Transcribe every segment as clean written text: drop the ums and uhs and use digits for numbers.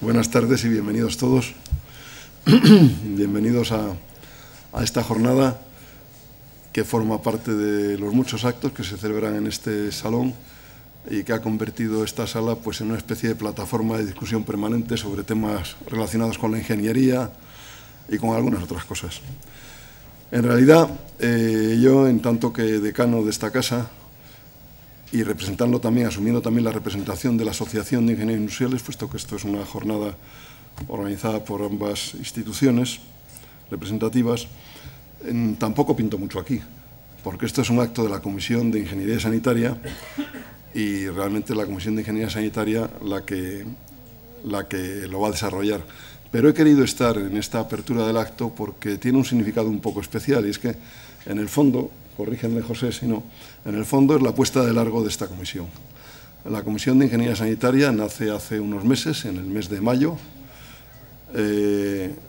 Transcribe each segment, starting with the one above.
Buenas tardes y bienvenidos todos. Bienvenidos a esta jornada que forma parte de los muchos actos que se celebran en este salón y que ha convertido esta sala pues, en una especie de plataforma de discusión permanente sobre temas relacionados con la ingeniería y con algunas otras cosas. En realidad, yo, en tanto que decano de esta casa, y representando también, asumiendo también la representación de la Asociación de Ingenieros Industriales, puesto que esto es una jornada organizada por ambas instituciones representativas, tampoco pinto mucho aquí, porque esto es un acto de la Comisión de Ingeniería Sanitaria y realmente la Comisión de Ingeniería Sanitaria la que lo va a desarrollar. Pero he querido estar en esta apertura del acto porque tiene un significado un poco especial, y es que, en el fondo, corrígenme José si no, en el fondo es la puesta de largo de esta comisión. La Comisión de Ingeniería Sanitaria nace hace unos meses, en el mes de mayo,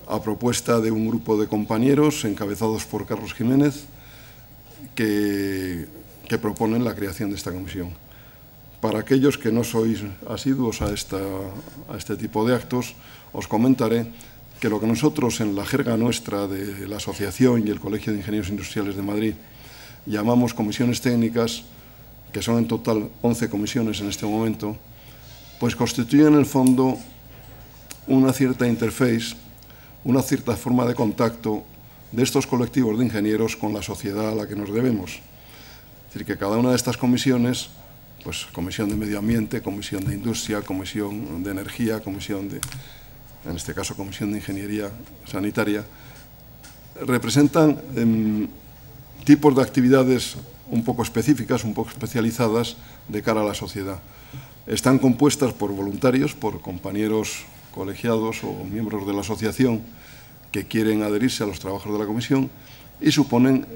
a propuesta de un grupo de compañeros encabezados por Carlos Jiménez que proponen la creación de esta comisión. Para aquellos que no sois asiduos a este tipo de actos, os comentaré que lo que nosotros en la jerga nuestra de la Asociación y el Colegio de Ingenieros Industriales de Madrid llamamos comisiones técnicas, que son en total 11 comisiones en este momento, pues constituyen en el fondo una cierta interface, una cierta forma de contacto de estos colectivos de ingenieros con la sociedad a la que nos debemos. Es decir, que cada una de estas comisiones, pues Comisión de Medio Ambiente, Comisión de Industria, Comisión de Energía, Comisión de, en este caso, Comisión de Ingeniería Sanitaria, representan tipos de actividades un poco específicas, un poco especializadas de cara a la sociedad. Están compuestas por voluntarios, por compañeros colegiados o miembros de la asociación que quieren adherirse a los trabajos de la comisión y suponen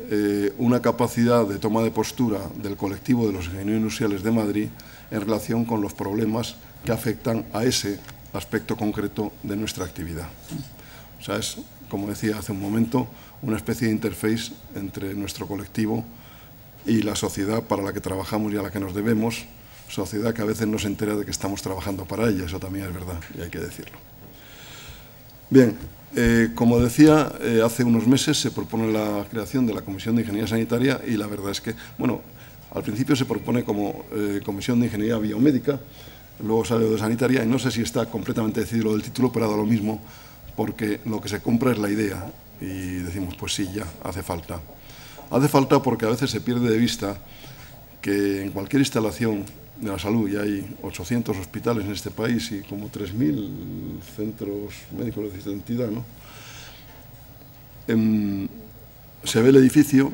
una capacidad de toma de postura del colectivo de los ingenieros industriales de Madrid en relación con los problemas que afectan a ese aspecto concreto de nuestra actividad. O sea, es, como decía hace un momento, una especie de interface entre nuestro colectivo y la sociedad para la que trabajamos y a la que nos debemos, sociedad que a veces no se entera de que estamos trabajando para ella, eso también es verdad y hay que decirlo. Bien, como decía, hace unos meses se propone la creación de la Comisión de Ingeniería Sanitaria y la verdad es que, bueno, al principio se propone como Comisión de Ingeniería Biomédica, luego sale de Sanitaria y no sé si está completamente decidido lo del título, pero ha dado lo mismo porque lo que se compra es la idea y decimos, pues sí, ya, hace falta. Hace falta porque a veces se pierde de vista que en cualquier instalación de la salud, ya hay 800 hospitales en este país y como 3.000 centros médicos de distinta entidad, ¿no? Se ve el edificio,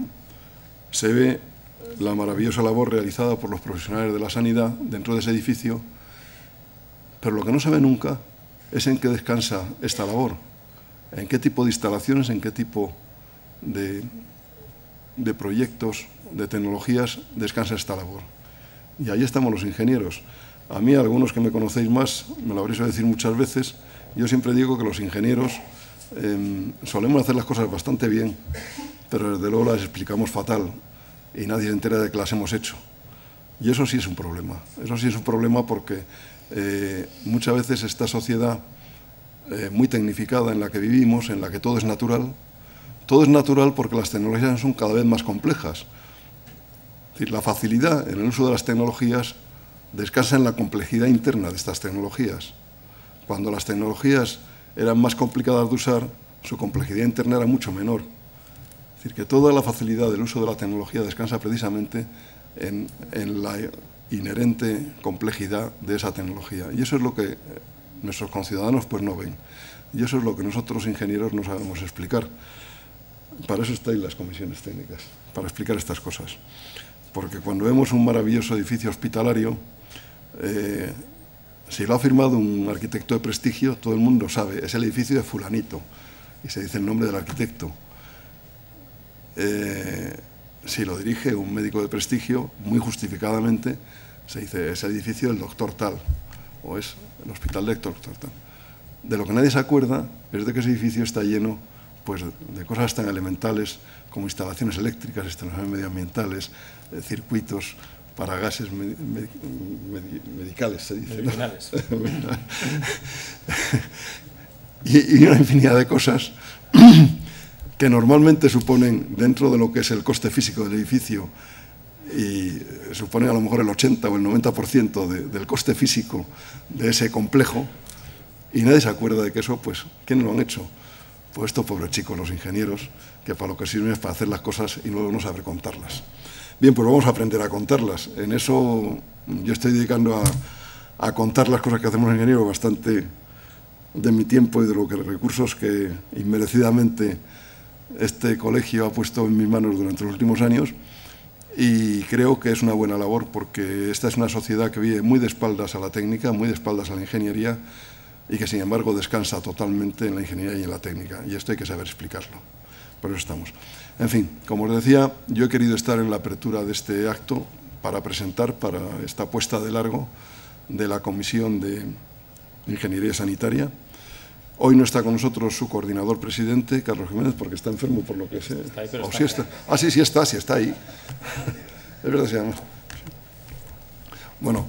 se ve la maravillosa labor realizada por los profesionales de la sanidad dentro de ese edificio, pero lo que no se ve nunca es en qué descansa esta labor, en qué tipo de instalaciones, en qué tipo de proyectos, de tecnologías descansa esta labor. Y ahí estamos los ingenieros. A mí, algunos que me conocéis más, me lo habréis oído decir muchas veces, yo siempre digo que los ingenieros solemos hacer las cosas bastante bien, pero desde luego las explicamos fatal y nadie se entera de que las hemos hecho. Y eso sí es un problema. Eso sí es un problema porque muchas veces esta sociedad muy tecnificada en la que vivimos, en la que todo es natural porque las tecnologías son cada vez más complejas. Es decir, la facilidad en el uso de las tecnologías descansa en la complejidad interna de estas tecnologías. Cuando las tecnologías eran más complicadas de usar, su complejidad interna era mucho menor. Es decir, que toda la facilidad del uso de la tecnología descansa precisamente en la inherente complejidad de esa tecnología. Y eso es lo que nuestros conciudadanos pues no ven. Y eso es lo que nosotros ingenieros no sabemos explicar. Para eso estáis las comisiones técnicas, para explicar estas cosas. Porque cuando vemos un maravilloso edificio hospitalario, si lo ha firmado un arquitecto de prestigio, todo el mundo sabe, es el edificio de fulanito, y se dice el nombre del arquitecto. Si lo dirige un médico de prestigio, muy justificadamente, se dice, es el edificio del doctor tal, o es el hospital del doctor tal. De lo que nadie se acuerda es de que ese edificio está lleno pues, de cosas tan elementales como instalaciones eléctricas, instalaciones medioambientales, circuitos, para gases medicales, se dice, ¿no? y una infinidad de cosas que normalmente suponen, dentro de lo que es el coste físico del edificio, y suponen a lo mejor el 80 o el 90% del coste físico de ese complejo, y nadie se acuerda de que eso, pues, ¿quiénes lo han hecho? Pues estos pobres chicos, los ingenieros, que para lo que sirven es para hacer las cosas y luego no saber contarlas. Bien, pues vamos a aprender a contarlas. En eso yo estoy dedicando a contar las cosas que hacemos los ingenieros bastante de mi tiempo y de los recursos que inmerecidamente este colegio ha puesto en mis manos durante los últimos años, y creo que es una buena labor porque esta es una sociedad que vive muy de espaldas a la técnica, muy de espaldas a la ingeniería, y que sin embargo descansa totalmente en la ingeniería y en la técnica, y esto hay que saber explicarlo. Por eso estamos. En fin, como os decía, yo he querido estar en la apertura de este acto para presentar, para esta puesta de largo de la Comisión de Ingeniería Sanitaria. Hoy no está con nosotros su coordinador presidente, Carlos Jiménez, porque está enfermo, por lo que sé. Está ahí, pero oh, está sí está. Ah, sí está ahí. Es verdad, se llama. Bueno,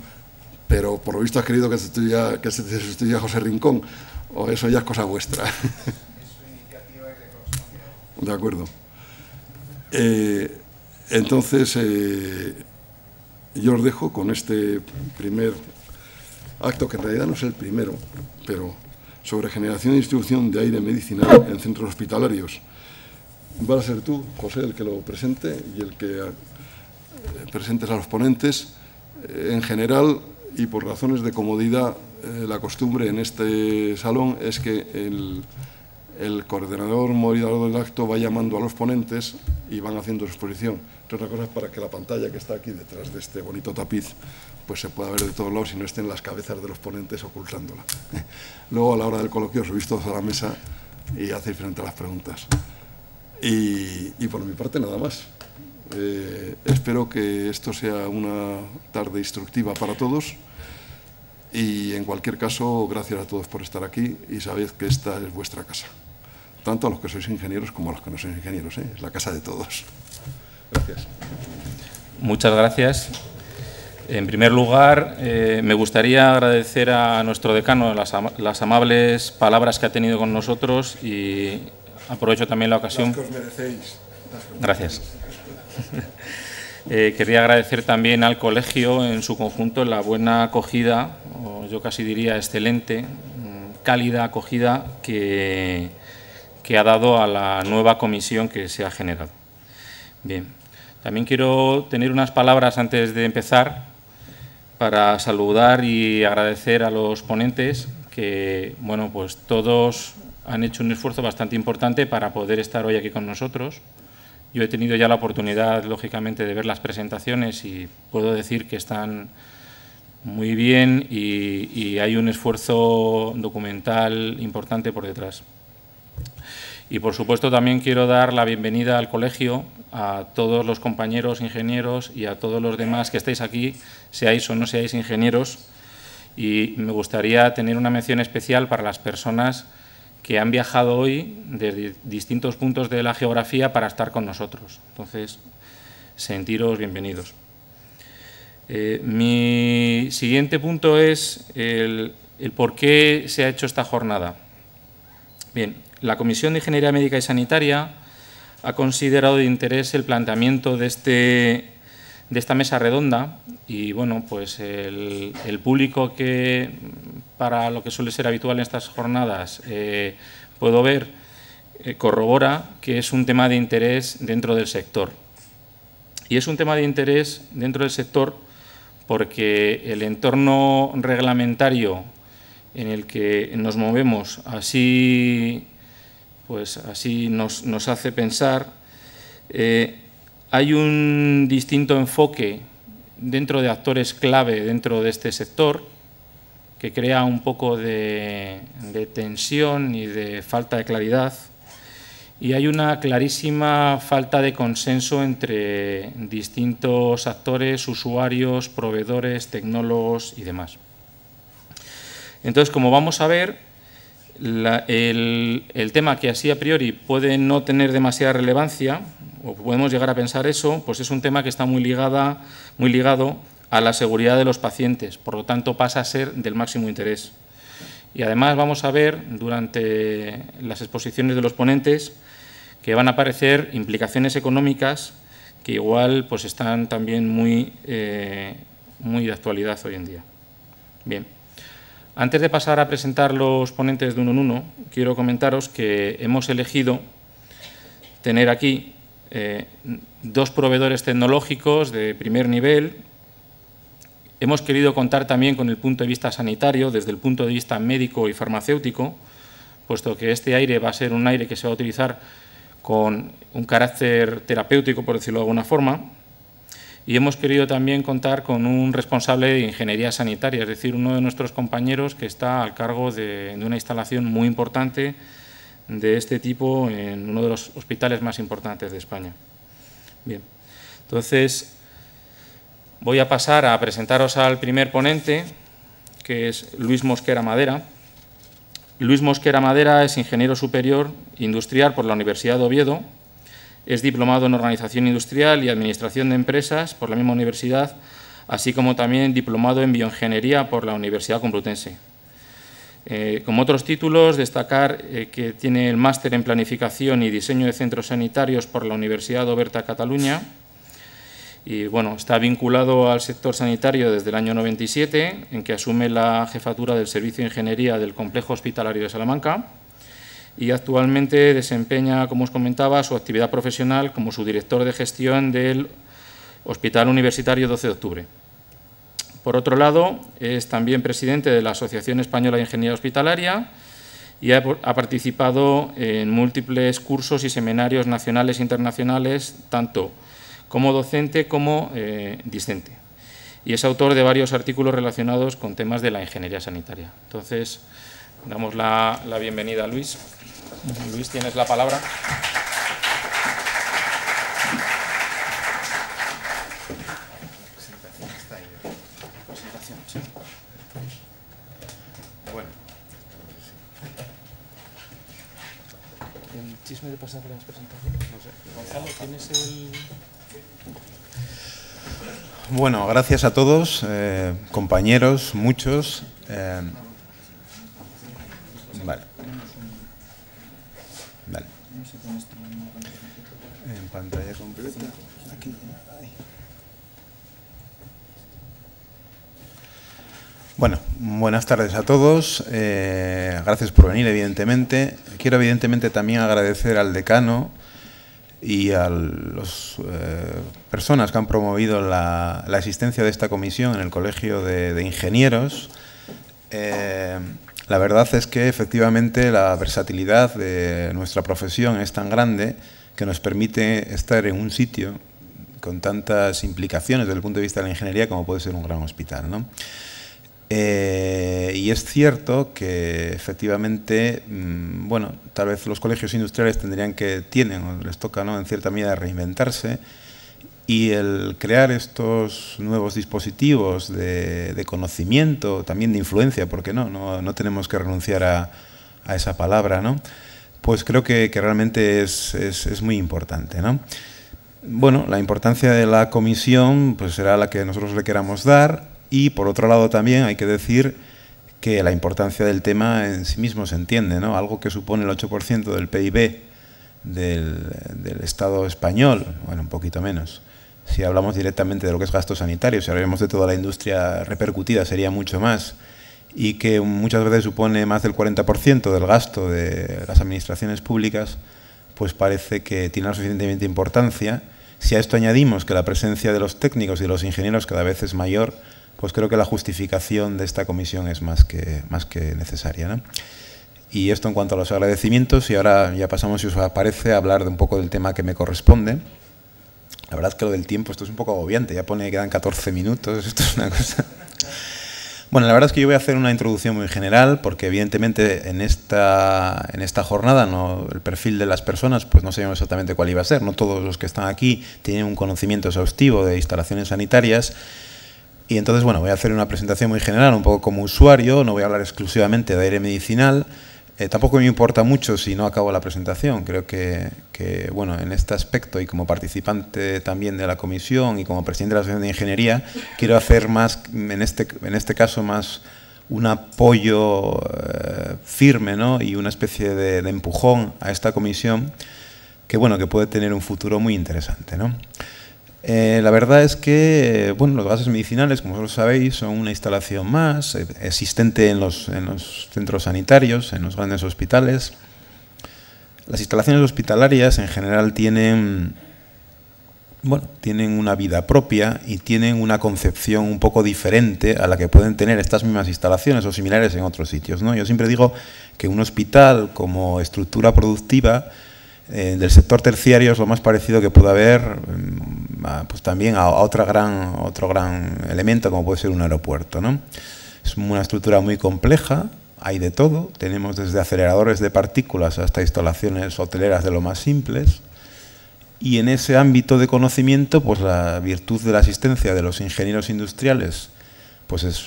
pero por lo visto has querido que se sustituya a José Rincón, o eso ya es cosa vuestra. De acuerdo. Entonces, yo os dejo con este primer acto, que en realidad no es el primero, pero sobre generación y distribución de aire medicinal en centros hospitalarios. Vas a ser tú, José, el que lo presente y el que presentes a los ponentes. En general, y por razones de comodidad, la costumbre en este salón es que el coordinador moderador del acto va llamando a los ponentes y van haciendo su exposición. Entre otras cosas, para que la pantalla que está aquí detrás de este bonito tapiz pues se pueda ver de todos lados y no estén las cabezas de los ponentes ocultándola. Luego, a la hora del coloquio, os subís todos a la mesa y hacéis frente a las preguntas. Y por mi parte, nada más. Espero que esto sea una tarde instructiva para todos, y en cualquier caso, gracias a todos por estar aquí, y sabéis que esta es vuestra casa, tanto a los que sois ingenieros como a los que no sois ingenieros, ¿eh? Es la casa de todos. Gracias. Muchas gracias. En primer lugar, me gustaría agradecer a nuestro decano las amables palabras que ha tenido con nosotros, y aprovecho también la ocasión. Las que os merecéis. Gracias. Quería agradecer también al colegio en su conjunto la buena acogida, o yo casi diría excelente, cálida acogida que ha dado a la nueva comisión que se ha generado. Bien, también quiero tener unas palabras antes de empezar para saludar y agradecer a los ponentes que, bueno, pues todos han hecho un esfuerzo bastante importante para poder estar hoy aquí con nosotros. Yo he tenido ya la oportunidad, lógicamente, de ver las presentaciones y puedo decir que están muy bien y hay un esfuerzo documental importante por detrás. Y, por supuesto, también quiero dar la bienvenida al colegio a todos los compañeros ingenieros y a todos los demás que estáis aquí, seáis o no seáis ingenieros. Y me gustaría tener una mención especial para las personas que han viajado hoy desde distintos puntos de la geografía para estar con nosotros. Entonces, sentiros bienvenidos. Mi siguiente punto es el por qué se ha hecho esta jornada. Bien, la Comisión de Ingeniería Médica y Sanitaria ha considerado de interés el planteamiento de esta mesa redonda, y bueno, pues el público que, para lo que suele ser habitual en estas jornadas, puedo ver, corrobora que es un tema de interés dentro del sector. Y es un tema de interés dentro del sector porque el entorno reglamentario en el que nos movemos así nos hace pensar. Hay un distinto enfoque dentro de actores clave dentro de este sector que crea un poco de tensión y de falta de claridad, y hay una clarísima falta de consenso entre distintos actores, usuarios, proveedores, tecnólogos y demás. Entonces, como vamos a ver, el tema, que así a priori puede no tener demasiada relevancia, o podemos llegar a pensar eso, pues es un tema que está muy ligado a la seguridad de los pacientes, por lo tanto pasa a ser del máximo interés. Y además vamos a ver durante las exposiciones de los ponentes que van a aparecer implicaciones económicas que igual pues están también muy de actualidad hoy en día. Bien, antes de pasar a presentar los ponentes de uno en uno, quiero comentaros que hemos elegido tener aquí dos proveedores tecnológicos de primer nivel. Hemos querido contar también con el punto de vista sanitario, desde el punto de vista médico y farmacéutico, puesto que este aire va a ser un aire que se va a utilizar con un carácter terapéutico, por decirlo de alguna forma, y hemos querido también contar con un responsable de ingeniería sanitaria, es decir, uno de nuestros compañeros que está al cargo de una instalación muy importante de este tipo en uno de los hospitales más importantes de España. Bien, entonces voy a pasar a presentaros al primer ponente, que es Luis Mosquera Madera. Luis Mosquera Madera es ingeniero superior industrial por la Universidad de Oviedo, es diplomado en Organización Industrial y Administración de Empresas por la misma universidad, así como también diplomado en Bioingeniería por la Universidad Complutense. Como otros títulos, destacar que tiene el máster en Planificación y Diseño de Centros Sanitarios por la Universidad de Oberta, Cataluña, y bueno, está vinculado al sector sanitario desde el año 97, en que asume la jefatura del Servicio de Ingeniería del Complejo Hospitalario de Salamanca, y actualmente desempeña, como os comentaba, su actividad profesional como subdirector de gestión del Hospital Universitario 12 de Octubre. Por otro lado, es también presidente de la Asociación Española de Ingeniería Hospitalaria y ha participado en múltiples cursos y seminarios nacionales e internacionales, tanto como docente como discente. Y es autor de varios artículos relacionados con temas de la ingeniería sanitaria. Entonces, damos la bienvenida a Luis. Luis, tienes la palabra. Bueno. El chisme de pasar las presentaciones. No sé. Gonzalo, ¿tienes el...? Bueno, gracias a todos, compañeros, muchos. Vale. Vale. En pantalla completa. Aquí. Ahí. Bueno, buenas tardes a todos. Gracias por venir, evidentemente. Quiero, evidentemente, también agradecer al decano y a las personas que han promovido la existencia de esta comisión en el Colegio de Ingenieros. La verdad es que, efectivamente, la versatilidad de nuestra profesión es tan grande que nos permite estar en un sitio con tantas implicaciones desde el punto de vista de la ingeniería como puede ser un gran hospital, ¿no? Y es cierto que, efectivamente, bueno, tal vez los colegios industriales tienen o les toca, ¿no?, en cierta medida reinventarse, y el crear estos nuevos dispositivos de conocimiento, también de influencia, porque no tenemos que renunciar a esa palabra, ¿no?, pues creo que realmente es muy importante, ¿no? Bueno, la importancia de la comisión pues será la que nosotros le queramos dar. Y, por otro lado, también hay que decir que la importancia del tema en sí mismo se entiende, ¿no? Algo que supone el 8% del PIB del Estado español, bueno, un poquito menos. Si hablamos directamente de lo que es gasto sanitario, si hablamos de toda la industria repercutida, sería mucho más. Y que muchas veces supone más del 40% del gasto de las administraciones públicas, pues parece que tiene la suficientemente importancia. Si a esto añadimos que la presencia de los técnicos y de los ingenieros cada vez es mayor, pues creo que la justificación de esta comisión es más que necesaria, ¿no? Y esto en cuanto a los agradecimientos, y ahora ya pasamos, si os parece, a hablar de un poco del tema que me corresponde. La verdad es que lo del tiempo, esto es un poco agobiante, ya pone que quedan 14 minutos, esto es una cosa... Bueno, la verdad es que yo voy a hacer una introducción muy general, porque evidentemente en esta jornada el perfil de las personas pues no sabíamos exactamente cuál iba a ser. No todos los que están aquí tienen un conocimiento exhaustivo de instalaciones sanitarias. Y entonces, bueno, voy a hacer una presentación muy general, un poco como usuario, no voy a hablar exclusivamente de aire medicinal, Tampoco me importa mucho si no acabo la presentación. Creo que, bueno, en este aspecto y como participante también de la comisión y como presidente de la Asociación de Ingeniería, quiero hacer más, en este caso, más un apoyo firme, ¿no? Y una especie de empujón a esta comisión que, bueno, que puede tener un futuro muy interesante, ¿no? La verdad es que, bueno, los gases medicinales, como vosotros sabéis, son una instalación más existente en los centros sanitarios, en los grandes hospitales. Las instalaciones hospitalarias en general tienen una vida propia y tienen una concepción un poco diferente a la que pueden tener estas mismas instalaciones o similares en otros sitios, ¿no? Yo siempre digo que un hospital como estructura productiva del sector terciario es lo más parecido que puede haber pues también a otro gran elemento como puede ser un aeropuerto, ¿no? Es una estructura muy compleja, hay de todo, tenemos desde aceleradores de partículas hasta instalaciones hoteleras de lo más simples, y en ese ámbito de conocimiento pues la virtud de la asistencia de los ingenieros industriales pues es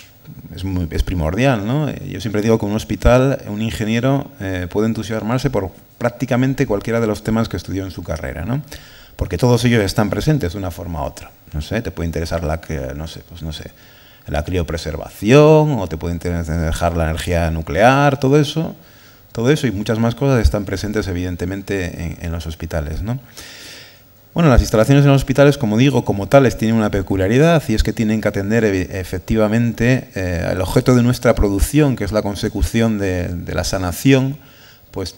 primordial, ¿no? Yo siempre digo que en un hospital un ingeniero puede entusiasmarse por prácticamente cualquiera de los temas que estudió en su carrera, ¿no? Porque todos ellos están presentes de una forma u otra. No sé, te puede interesar la criopreservación, o te puede interesar la energía nuclear, todo eso y muchas más cosas están presentes evidentemente en los hospitales, ¿no? Bueno, las instalaciones en los hospitales, como digo, como tales, tienen una peculiaridad, y es que tienen que atender efectivamente el objeto de nuestra producción, que es la consecución de la sanación, pues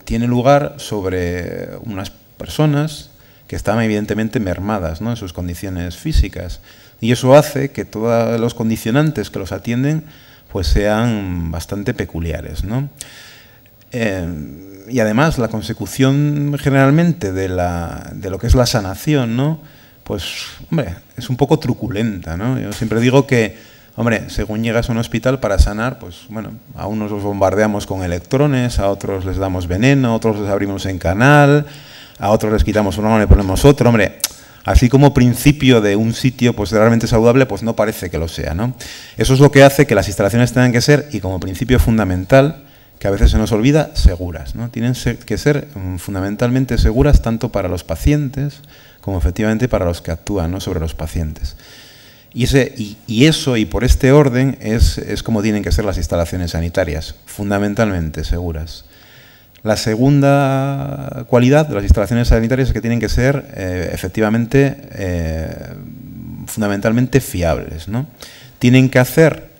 tiene lugar sobre unas personas que están evidentemente mermadas, ¿no?, en sus condiciones físicas. Y eso hace que todos los condicionantes que los atienden pues sean bastante peculiares, ¿no? Y además la consecución generalmente de lo que es la sanación, ¿no?, pues, hombre, es un poco truculenta, ¿no? Yo siempre digo que, hombre, según llegas a un hospital para sanar, pues, bueno, a unos los bombardeamos con electrones, a otros les damos veneno, a otros les abrimos en canal, a otros les quitamos un órgano y le ponemos otro, hombre. Así como principio de un sitio pues realmente saludable, pues no parece que lo sea, ¿no? Eso es lo que hace que las instalaciones tengan que ser, y como principio fundamental, que a veces se nos olvida, seguras, ¿no? Tienen que ser fundamentalmente seguras tanto para los pacientes como efectivamente para los que actúan, ¿no?, sobre los pacientes. Y eso, y por este orden, es como tienen que ser las instalaciones sanitarias, fundamentalmente seguras. La segunda cualidad de las instalaciones sanitarias es que tienen que ser efectivamente, fundamentalmente fiables, ¿no? Tienen que hacer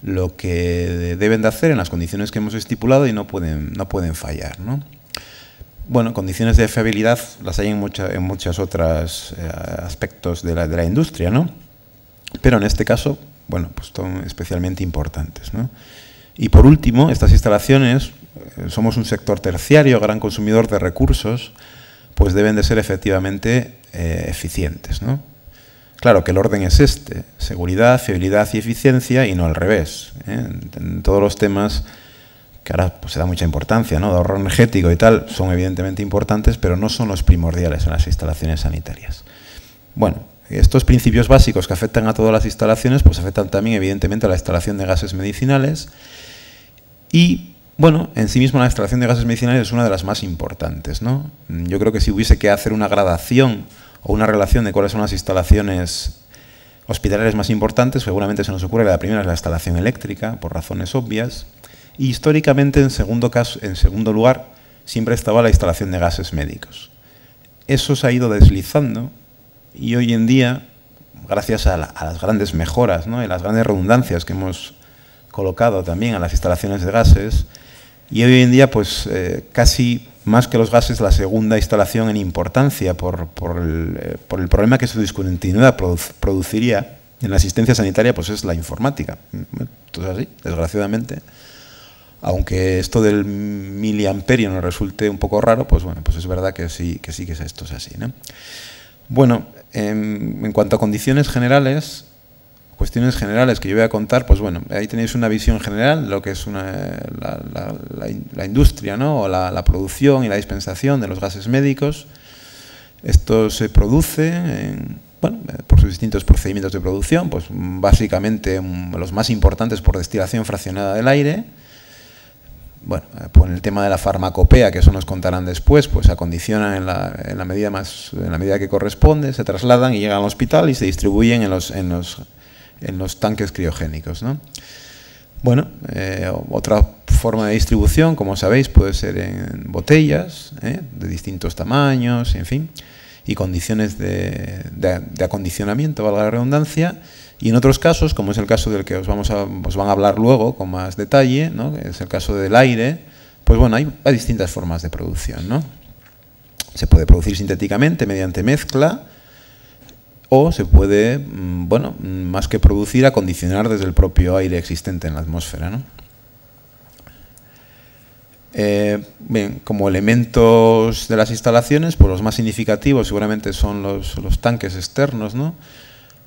lo que deben de hacer en las condiciones que hemos estipulado y no pueden fallar, ¿no? Bueno, condiciones de fiabilidad las hay en muchos otros aspectos de la industria, ¿no? Pero en este caso, bueno, pues son especialmente importantes, ¿no? Y por último, estas instalaciones, somos un sector terciario, gran consumidor de recursos, pues deben de ser efectivamente eficientes, ¿no? Claro que el orden es este: seguridad, fiabilidad y eficiencia, y no al revés, ¿eh? En todos los temas que ahora pues se da mucha importancia, ¿no?, de ahorro energético y tal, son evidentemente importantes, pero no son los primordiales en las instalaciones sanitarias. Bueno, estos principios básicos que afectan a todas las instalaciones, pues afectan también evidentemente a la instalación de gases medicinales, y bueno, en sí misma la instalación de gases medicinales es una de las más importantes, ¿no? Yo creo que si hubiese que hacer una gradación o una relación de cuáles son las instalaciones hospitalarias más importantes, seguramente se nos ocurre que la primera es la instalación eléctrica, por razones obvias, y históricamente en segundo lugar siempre estaba la instalación de gases médicos. Eso se ha ido deslizando, y hoy en día, gracias a las grandes mejoras, ¿no?, y las grandes redundancias que hemos colocado también a las instalaciones de gases, y hoy en día pues casi más que los gases, la segunda instalación en importancia por el problema que su discontinuidad produciría en la asistencia sanitaria, pues es la informática. Esto es así, desgraciadamente. Aunque esto del miliamperio nos resulte un poco raro, pues bueno, pues es verdad que sí que esto es así, ¿no? Bueno, en cuanto a condiciones generales, cuestiones generales que yo voy a contar, pues bueno, ahí tenéis una visión general de lo que es la industria, ¿no?, o la producción y la dispensación de los gases médicos. Esto se produce por sus distintos procedimientos de producción, pues básicamente los más importantes por destilación fraccionada del aire, bueno, por el tema de la farmacopea, que eso nos contarán después, pues se acondicionan en la medida que corresponde, se trasladan y llegan al hospital y se distribuyen en los tanques criogénicos, ¿no? Bueno, otra forma de distribución, como sabéis, puede ser en botellas, de distintos tamaños, en fin, y condiciones de acondicionamiento, valga la redundancia. Y en otros casos, como es el caso del que os van a hablar luego con más detalle, ¿no? Que es el caso del aire, pues bueno, hay distintas formas de producción, ¿no? Se puede producir sintéticamente mediante mezcla, o se puede, bueno, más que producir, acondicionar desde el propio aire existente en la atmósfera, ¿no? Bien, como elementos de las instalaciones, pues los más significativos seguramente son los tanques externos, ¿no?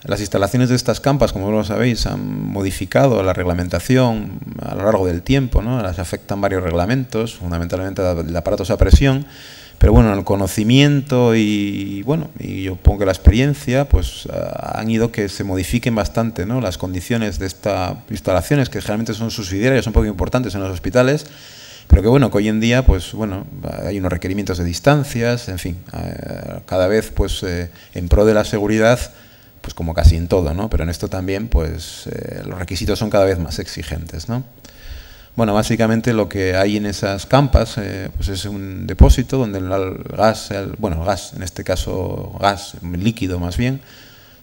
Las instalaciones de estas campas, como lo sabéis, han modificado la reglamentación a lo largo del tiempo, ¿no? Las afectan varios reglamentos, fundamentalmente de aparatos a presión, pero bueno, el conocimiento y bueno, y yo pongo que la experiencia, pues han ido que se modifiquen bastante, ¿no? Las condiciones de estas instalaciones, que generalmente son subsidiarias, son poco importantes en los hospitales, pero que bueno, que hoy en día, pues bueno, hay unos requerimientos de distancias, en fin, cada vez pues en pro de la seguridad, pues como casi en todo, ¿no? Pero en esto también, pues los requisitos son cada vez más exigentes, ¿no? Bueno, básicamente lo que hay en esas campas, pues es un depósito donde el gas, en este caso gas líquido más bien,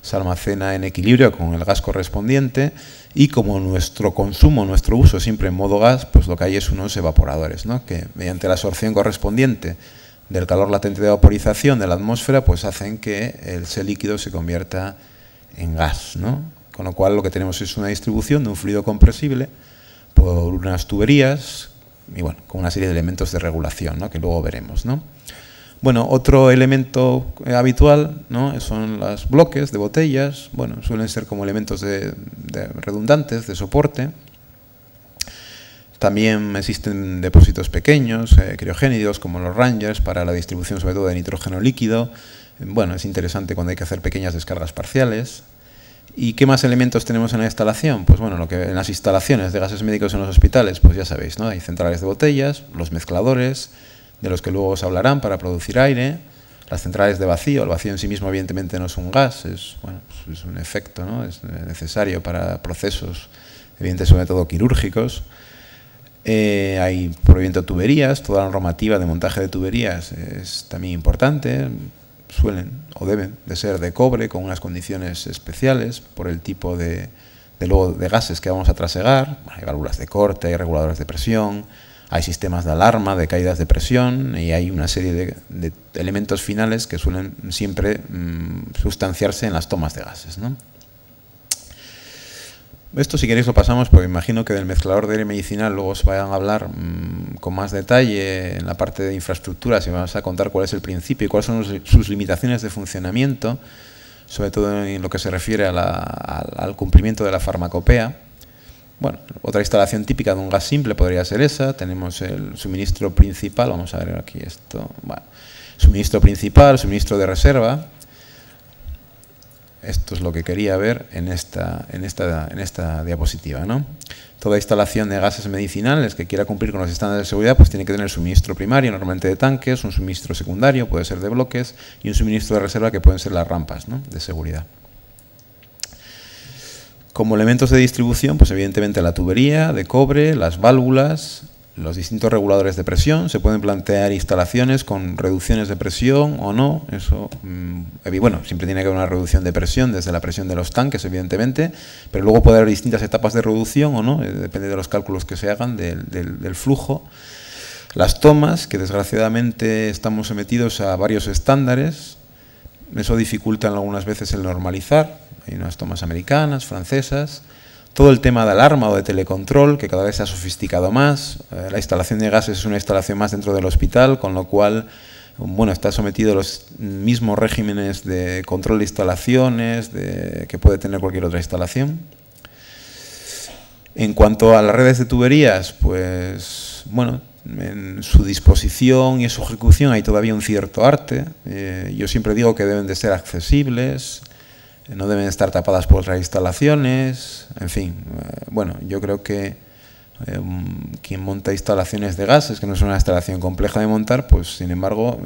se almacena en equilibrio con el gas correspondiente, y como nuestro consumo, nuestro uso es siempre en modo gas, pues lo que hay es unos evaporadores, ¿no? Que mediante la absorción correspondiente del calor latente de vaporización de la atmósfera, pues hacen que ese líquido se convierta en gas, ¿no? Con lo cual lo que tenemos es una distribución de un fluido compresible por unas tuberías y bueno, con una serie de elementos de regulación, ¿no? Que luego veremos, ¿no? Bueno, otro elemento habitual, ¿no? Son los bloques de botellas, bueno, suelen ser como elementos de redundantes, de soporte. También existen depósitos pequeños, criogénidos, como los Rangers, para la distribución sobre todo de nitrógeno líquido. Bueno, es interesante cuando hay que hacer pequeñas descargas parciales. ¿Y qué más elementos tenemos en la instalación? Pues bueno, en las instalaciones de gases médicos en los hospitales, pues ya sabéis, ¿no? Hay centrales de botellas, los mezcladores, de los que luego os hablarán para producir aire, las centrales de vacío. El vacío en sí mismo evidentemente no es un gas, es un efecto, ¿no? Es necesario para procesos, evidentemente sobre todo quirúrgicos. Hay por ejemplo tuberías, toda la normativa de montaje de tuberías es también importante, suelen o deben de ser de cobre con unas condiciones especiales por el tipo de gases que vamos a trasegar. Hay válvulas de corte, hay reguladores de presión, hay sistemas de alarma, de caídas de presión, y hay una serie de elementos finales que suelen siempre sustanciarse en las tomas de gases, ¿no? Esto, si queréis, lo pasamos, porque imagino que del mezclador de aire medicinal luego os vayan a hablar con más detalle en la parte de infraestructuras, y vamos a contar cuál es el principio y cuáles son sus limitaciones de funcionamiento, sobre todo en lo que se refiere al cumplimiento de la farmacopea. Bueno, otra instalación típica de un gas simple podría ser esa. Tenemos el suministro principal, vamos a ver aquí esto, bueno, suministro principal, suministro de reserva. Esto es lo que quería ver en esta diapositiva, ¿no? Toda instalación de gases medicinales que quiera cumplir con los estándares de seguridad, pues tiene que tener suministro primario, normalmente de tanques, un suministro secundario, puede ser de bloques, y un suministro de reserva que pueden ser las rampas, ¿no? De seguridad. Como elementos de distribución, pues evidentemente la tubería de cobre, las válvulas, los distintos reguladores de presión. Se pueden plantear instalaciones con reducciones de presión o no. Eso, bueno, siempre tiene que haber una reducción de presión desde la presión de los tanques, evidentemente, pero luego puede haber distintas etapas de reducción o no, depende de los cálculos que se hagan del flujo. Las tomas, que desgraciadamente estamos sometidos a varios estándares, eso dificulta algunas veces el normalizar. Hay unas tomas americanas, francesas. Todo el tema de alarma o de telecontrol, que cada vez se ha sofisticado más. La instalación de gases es una instalación más dentro del hospital, con lo cual, bueno, está sometido a los mismos regímenes de control de instalaciones que puede tener cualquier otra instalación. En cuanto a las redes de tuberías, pues, bueno, en su disposición y en su ejecución hay todavía un cierto arte. Yo siempre digo que deben de ser accesibles, no deben estar tapadas por otras instalaciones, en fin, bueno, yo creo que quien monta instalaciones de gases, que no es una instalación compleja de montar, pues sin embargo,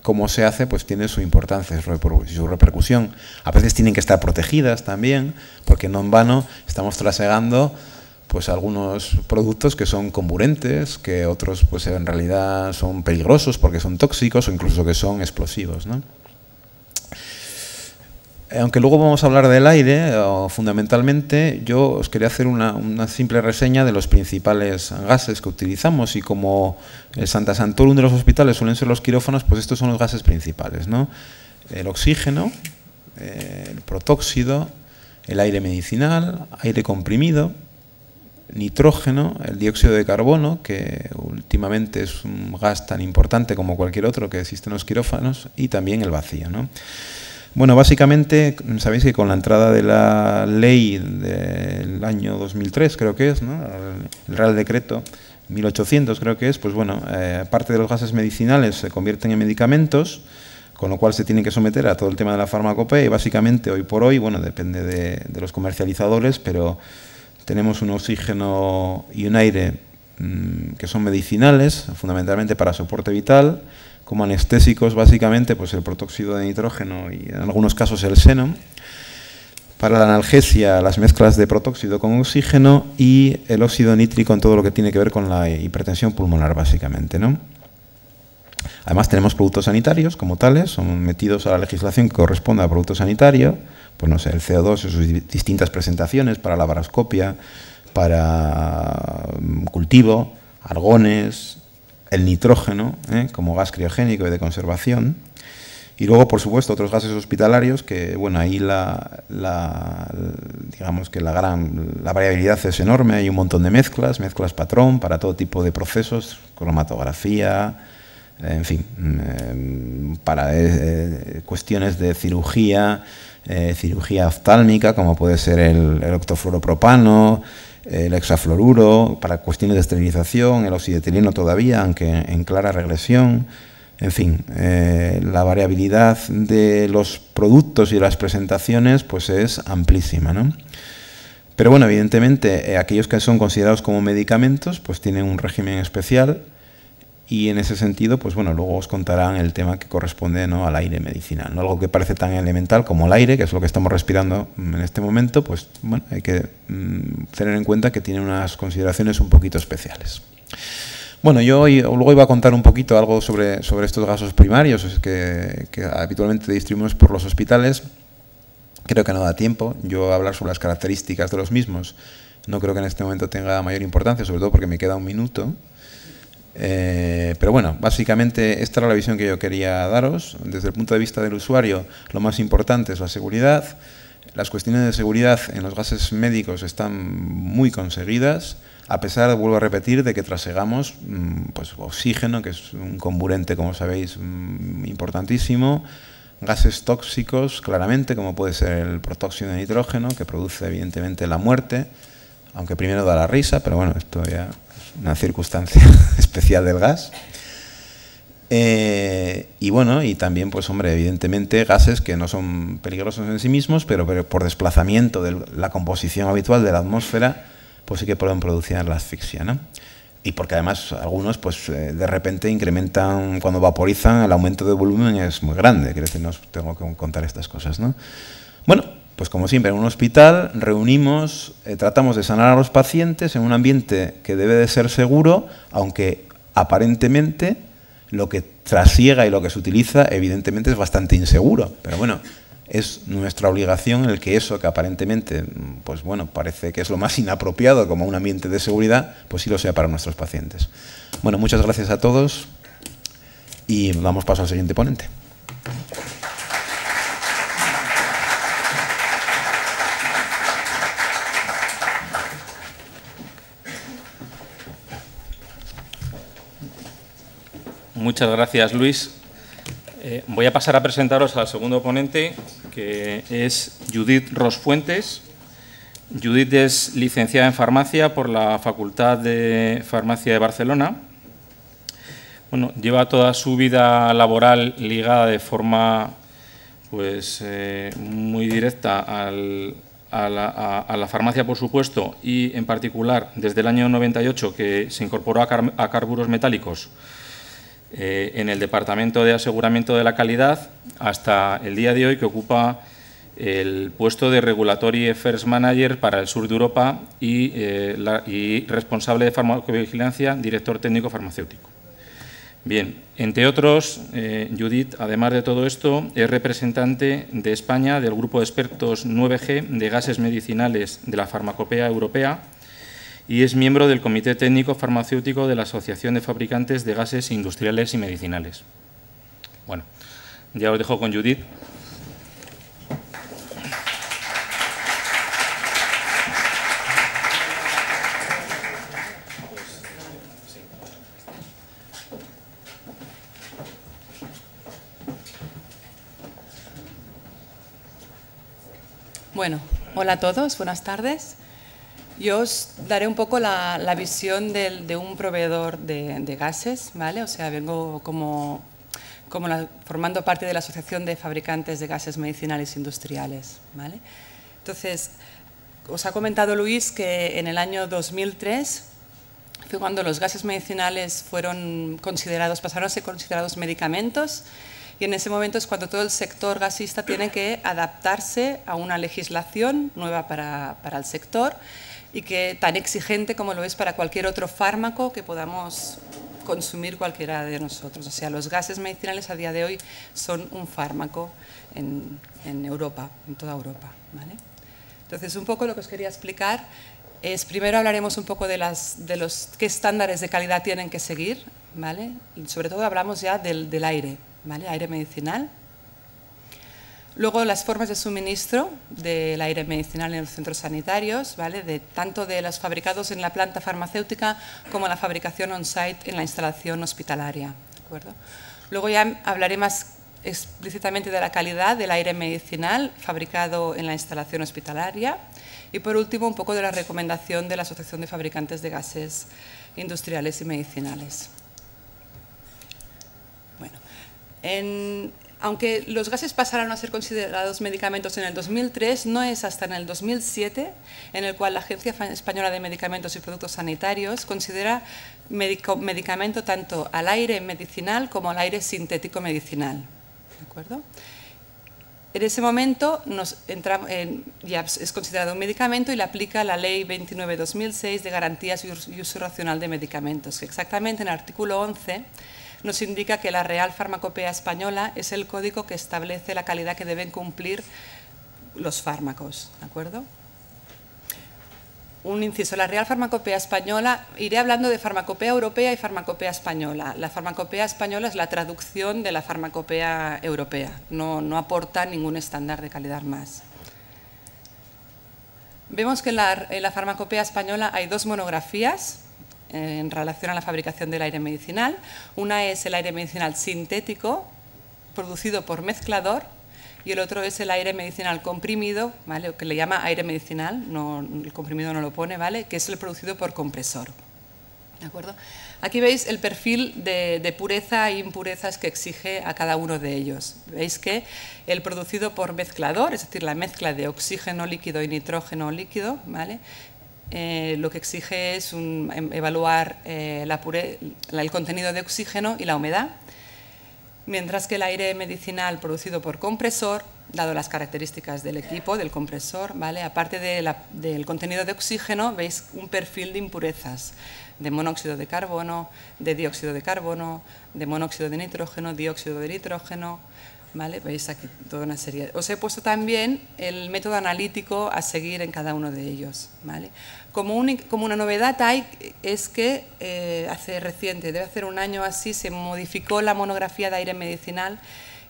cómo se hace, pues tiene su importancia, su repercusión. A veces tienen que estar protegidas también, porque no en vano estamos trasegando pues algunos productos que son comburentes, que otros pues en realidad son peligrosos porque son tóxicos o incluso que son explosivos, ¿no? Aunque luego vamos a hablar del aire, fundamentalmente yo os quería hacer una simple reseña de los principales gases que utilizamos, y como el Santa Santorum de los hospitales suelen ser los quirófanos, pues estos son los gases principales, ¿no? El oxígeno, el protóxido, el aire medicinal, aire comprimido, nitrógeno, el dióxido de carbono, que últimamente es un gas tan importante como cualquier otro que existe en los quirófanos, y también el vacío, ¿no? Bueno, básicamente, sabéis que con la entrada de la ley del año 2003, creo que es, ¿no? El Real Decreto 1800, creo que es, pues bueno, parte de los gases medicinales se convierten en medicamentos, con lo cual se tienen que someter a todo el tema de la farmacopea, y básicamente hoy por hoy, bueno, depende de los comercializadores, pero tenemos un oxígeno y un aire que son medicinales, fundamentalmente para soporte vital, como anestésicos básicamente pues el protóxido de nitrógeno y en algunos casos el xenón. Para la analgesia, las mezclas de protóxido con oxígeno, y el óxido nítrico en todo lo que tiene que ver con la hipertensión pulmonar básicamente, ¿no? Además tenemos productos sanitarios como tales, son metidos a la legislación que corresponde a producto sanitario, pues no sé, el CO2 en sus distintas presentaciones, para laparoscopia, para cultivo, argones, el nitrógeno, como gas criogénico y de conservación, y luego, por supuesto, otros gases hospitalarios que, bueno, ahí digamos que la variabilidad es enorme, hay un montón de mezclas patrón para todo tipo de procesos, cromatografía, en fin, para cuestiones de cirugía, cirugía oftálmica, como puede ser el octofluoropropano, el hexafluoruro, para cuestiones de esterilización, el oxietileno todavía, aunque en clara regresión. En fin, la variabilidad de los productos y de las presentaciones pues es amplísima, ¿no? Pero bueno, evidentemente, aquellos que son considerados como medicamentos pues tienen un régimen especial, y en ese sentido, pues bueno, luego os contarán el tema que corresponde, ¿no?, al aire medicinal, ¿no? Algo que parece tan elemental como el aire, que es lo que estamos respirando en este momento, pues bueno, hay que tener en cuenta que tiene unas consideraciones un poquito especiales. Bueno, yo luego iba a contar un poquito algo sobre estos gases primarios que habitualmente distribuimos por los hospitales. Creo que no da tiempo yo a hablar sobre las características de los mismos. No creo que en este momento tenga mayor importancia, sobre todo porque me queda un minuto. Pero bueno, básicamente esta era la visión que yo quería daros. Desde el punto de vista del usuario, lo más importante es la seguridad. Las cuestiones de seguridad en los gases médicos están muy conseguidas, a pesar, vuelvo a repetir, de que trasegamos pues, oxígeno, que es un comburente, como sabéis, importantísimo, gases tóxicos, claramente, como puede ser el protóxido de nitrógeno, que produce evidentemente la muerte, aunque primero da la risa, pero bueno, esto ya es una circunstancia especial del gas. Y bueno, y también, pues hombre, evidentemente gases que no son peligrosos en sí mismos, pero por desplazamiento de la composición habitual de la atmósfera, pues sí que pueden producir la asfixia, ¿no? Y porque además algunos, pues de repente incrementan, cuando vaporizan, el aumento de volumen es muy grande. Quiero decir, no os tengo que contar estas cosas, ¿no? Bueno, pues como siempre, en un hospital reunimos, tratamos de sanar a los pacientes en un ambiente que debe de ser seguro, aunque aparentemente lo que trasiega y lo que se utiliza evidentemente es bastante inseguro. Pero bueno, es nuestra obligación el que eso que aparentemente, pues bueno, parece que es lo más inapropiado como un ambiente de seguridad, pues sí lo sea para nuestros pacientes. Bueno, muchas gracias a todos y damos paso al siguiente ponente. Muchas gracias, Luis. Voy a pasar a presentaros al segundo ponente, que es Judith Rosfuentes. Judith es licenciada en farmacia por la Facultad de Farmacia de Barcelona. Bueno, lleva toda su vida laboral ligada de forma pues, muy directa a la farmacia, por supuesto, y en particular desde el año 98, que se incorporó a carburos metálicos en el Departamento de Aseguramiento de la Calidad, hasta el día de hoy, que ocupa el puesto de Regulatory Affairs Manager para el sur de Europa y responsable de farmacovigilancia, director técnico farmacéutico. Bien, entre otros, Judith, además de todo esto, es representante de España del Grupo de Expertos 9G de Gases Medicinales de la Farmacopea Europea y es miembro del Comité Técnico Farmacéutico de la Asociación de Fabricantes de Gases Industriales y Medicinales. Bueno, ya os dejo con Judith. Bueno, hola a todos, buenas tardes. Yo os daré un poco la visión de un proveedor de gases, ¿vale? O sea, vengo formando parte de la Asociación de Fabricantes de Gases Medicinales Industriales, ¿vale? Entonces, os ha comentado Luis que en el año 2003 fue cuando los gases medicinales pasaron a ser considerados medicamentos. Y en ese momento es cuando todo el sector gasista tiene que adaptarse a una legislación nueva para el sector y que tan exigente como lo es para cualquier otro fármaco que podamos consumir cualquiera de nosotros. O sea, los gases medicinales a día de hoy son un fármaco en Europa, en toda Europa, ¿vale? Entonces, un poco lo que os quería explicar es, primero hablaremos un poco de qué estándares de calidad tienen que seguir, ¿vale? Y sobre todo hablamos ya del aire, ¿vale? Aire medicinal. Luego las formas de suministro del aire medicinal en los centros sanitarios, ¿vale? Tanto de los fabricados en la planta farmacéutica como la fabricación on-site en la instalación hospitalaria, ¿de acuerdo? Luego ya hablaré más explícitamente de la calidad del aire medicinal fabricado en la instalación hospitalaria y por último un poco de la recomendación de la Asociación de Fabricantes de Gases Industriales y Medicinales. Bueno, aunque los gases pasaron a ser considerados medicamentos en el 2003, no es hasta en el 2007 en el cual la Agencia Española de Medicamentos y Productos Sanitarios considera medicamento tanto al aire medicinal como al aire sintético medicinal. ¿De acuerdo? En ese momento ya es considerado un medicamento y le aplica la Ley 29/2006 de Garantías y Uso Racional de Medicamentos, que exactamente en el artículo 11 nos indica que la Real Farmacopea Española es el código que establece la calidad que deben cumplir los fármacos, ¿de acuerdo? Un inciso, la Real Farmacopea Española, iré hablando de Farmacopea Europea y Farmacopea Española. La Farmacopea Española es la traducción de la Farmacopea Europea, no aporta ningún estándar de calidad más. Vemos que en la Farmacopea Española hay dos monografías en relación a la fabricación del aire medicinal. Una es el aire medicinal sintético, producido por mezclador, y el otro es el aire medicinal comprimido, ¿vale? Que le llama aire medicinal, el comprimido no lo pone, ¿vale? Que es el producido por compresor. ¿De acuerdo? Aquí veis el perfil de pureza e impurezas que exige a cada uno de ellos. Veis que el producido por mezclador, es decir, la mezcla de oxígeno líquido y nitrógeno líquido, ¿vale? Lo que exige es evaluar el contenido de oxígeno y la humedad, mientras que el aire medicinal producido por compresor, dado las características del equipo, del compresor, ¿vale? Aparte del contenido de oxígeno, veis un perfil de impurezas, de monóxido de carbono, de dióxido de carbono, de monóxido de nitrógeno, dióxido de nitrógeno, ¿vale? Veis aquí toda una serie. Os he puesto también el método analítico a seguir en cada uno de ellos, ¿vale? Como una novedad es que debe hacer un año así, se modificó la monografía de aire medicinal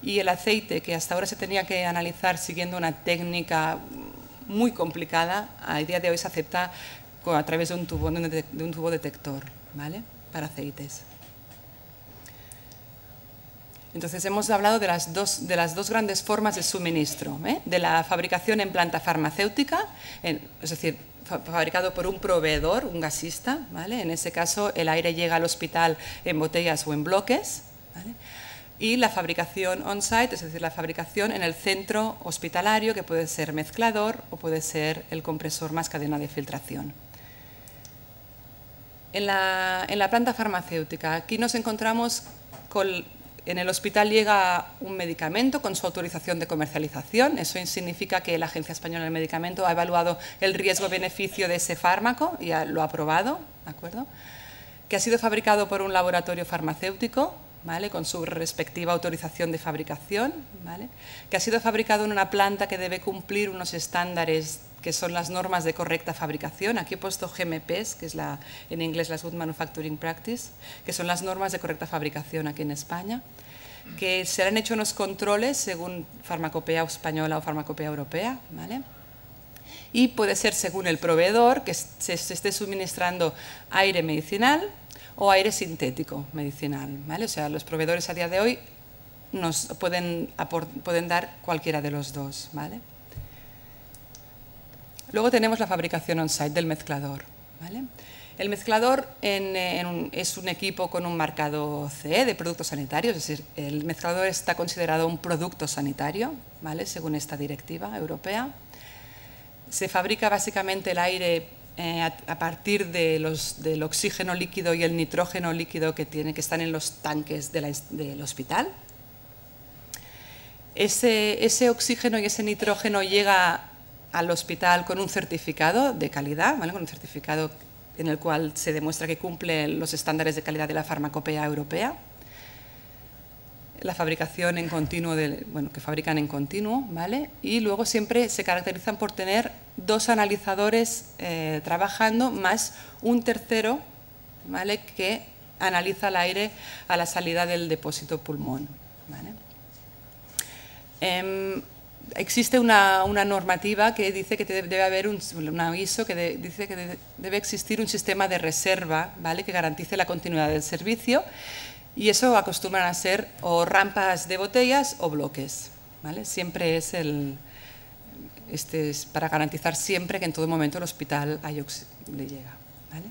y el aceite, que hasta ahora se tenía que analizar siguiendo una técnica muy complicada, a día de hoy se acepta a través de un tubo detector, ¿vale? Para aceites. Entonces, hemos hablado de las dos grandes formas de suministro, de la fabricación en planta farmacéutica, es decir, fabricado por un proveedor, un gasista, ¿vale? En ese caso, el aire llega al hospital en botellas o en bloques, ¿vale? y la fabricación on-site, es decir, la fabricación en el centro hospitalario, que puede ser mezclador o puede ser el compresor más cadena de filtración. En la planta farmacéutica, aquí nos encontramos en el hospital llega un medicamento con su autorización de comercialización. Eso significa que la Agencia Española del Medicamento ha evaluado el riesgo-beneficio de ese fármaco y lo ha aprobado, ¿de acuerdo? Que ha sido fabricado por un laboratorio farmacéutico, ¿vale?, con su respectiva autorización de fabricación, ¿vale?, que ha sido fabricado en una planta que debe cumplir unos estándares que son las normas de correcta fabricación. Aquí he puesto GMPs, que es en inglés las Good Manufacturing Practice, que son las normas de correcta fabricación aquí en España, que se han hecho unos controles según farmacopea española o farmacopea europea, ¿vale? Y puede ser según el proveedor, que se esté suministrando aire medicinal o aire sintético medicinal, ¿vale? O sea, los proveedores a día de hoy nos pueden dar cualquiera de los dos, ¿vale? Luego tenemos la fabricación on-site del mezclador, ¿vale? El mezclador es un equipo con un marcado CE de productos sanitarios, es decir, el mezclador está considerado un producto sanitario, ¿vale?, según esta directiva europea. Se fabrica básicamente el aire a partir del oxígeno líquido y el nitrógeno líquido que están en los tanques del hospital. Ese oxígeno y ese nitrógeno llega al hospital con un certificado de calidad, ¿vale?, con un certificado en el cual se demuestra que cumple los estándares de calidad de la farmacopea europea. La fabricación en continuo, que fabrican en continuo, ¿vale? Y luego siempre se caracterizan por tener 2 analizadores trabajando más un tercero, ¿vale?, que analiza el aire a la salida del depósito pulmón, ¿vale? Existe una normativa que dice que debe haber un aviso que dice que debe existir un sistema de reserva, ¿vale?, que garantice la continuidad del servicio, y eso acostumbran a ser o rampas de botellas o bloques, ¿vale? Siempre es para garantizar siempre que en todo momento el hospital le llega, ¿vale?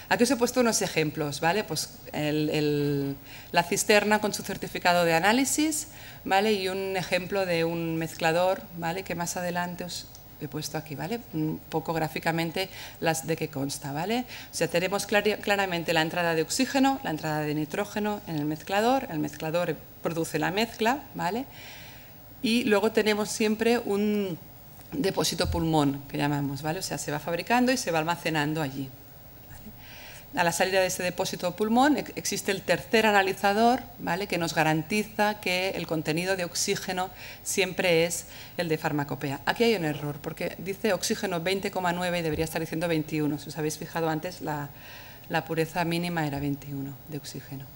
Aquí os he puesto unos ejemplos, ¿vale? Pues la cisterna con su certificado de análisis, ¿vale?, y un ejemplo de un mezclador, ¿vale?, que más adelante os he puesto aquí, ¿vale?, un poco gráficamente de qué consta, ¿vale? O sea, tenemos claramente la entrada de oxígeno, la entrada de nitrógeno en el mezclador produce la mezcla, ¿vale?, y luego tenemos siempre un depósito pulmón, que llamamos, ¿vale? O sea, se va fabricando y se va almacenando allí. A la salida de ese depósito pulmón existe el tercer analizador, ¿vale?, que nos garantiza que el contenido de oxígeno siempre es el de farmacopea. Aquí hay un error, porque dice oxígeno 20,9 y debería estar diciendo 21. Si os habéis fijado antes, la pureza mínima era 21 de oxígeno.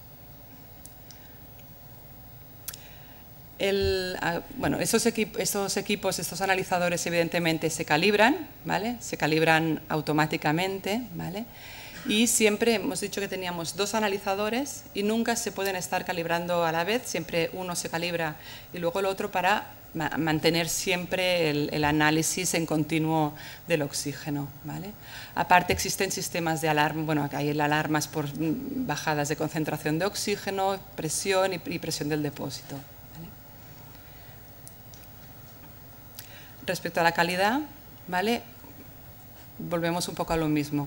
Estos equipos, estos analizadores, evidentemente se calibran, ¿vale?, se calibran automáticamente, ¿vale?, y siempre hemos dicho que teníamos 2 analizadores y nunca se pueden estar calibrando a la vez, siempre uno se calibra y luego el otro para mantener siempre el análisis en continuo del oxígeno, ¿vale? Aparte existen sistemas de alarma, hay alarmas por bajadas de concentración de oxígeno, presión y presión del depósito, ¿vale? Respecto a la calidad, ¿vale?, volvemos un poco a lo mismo.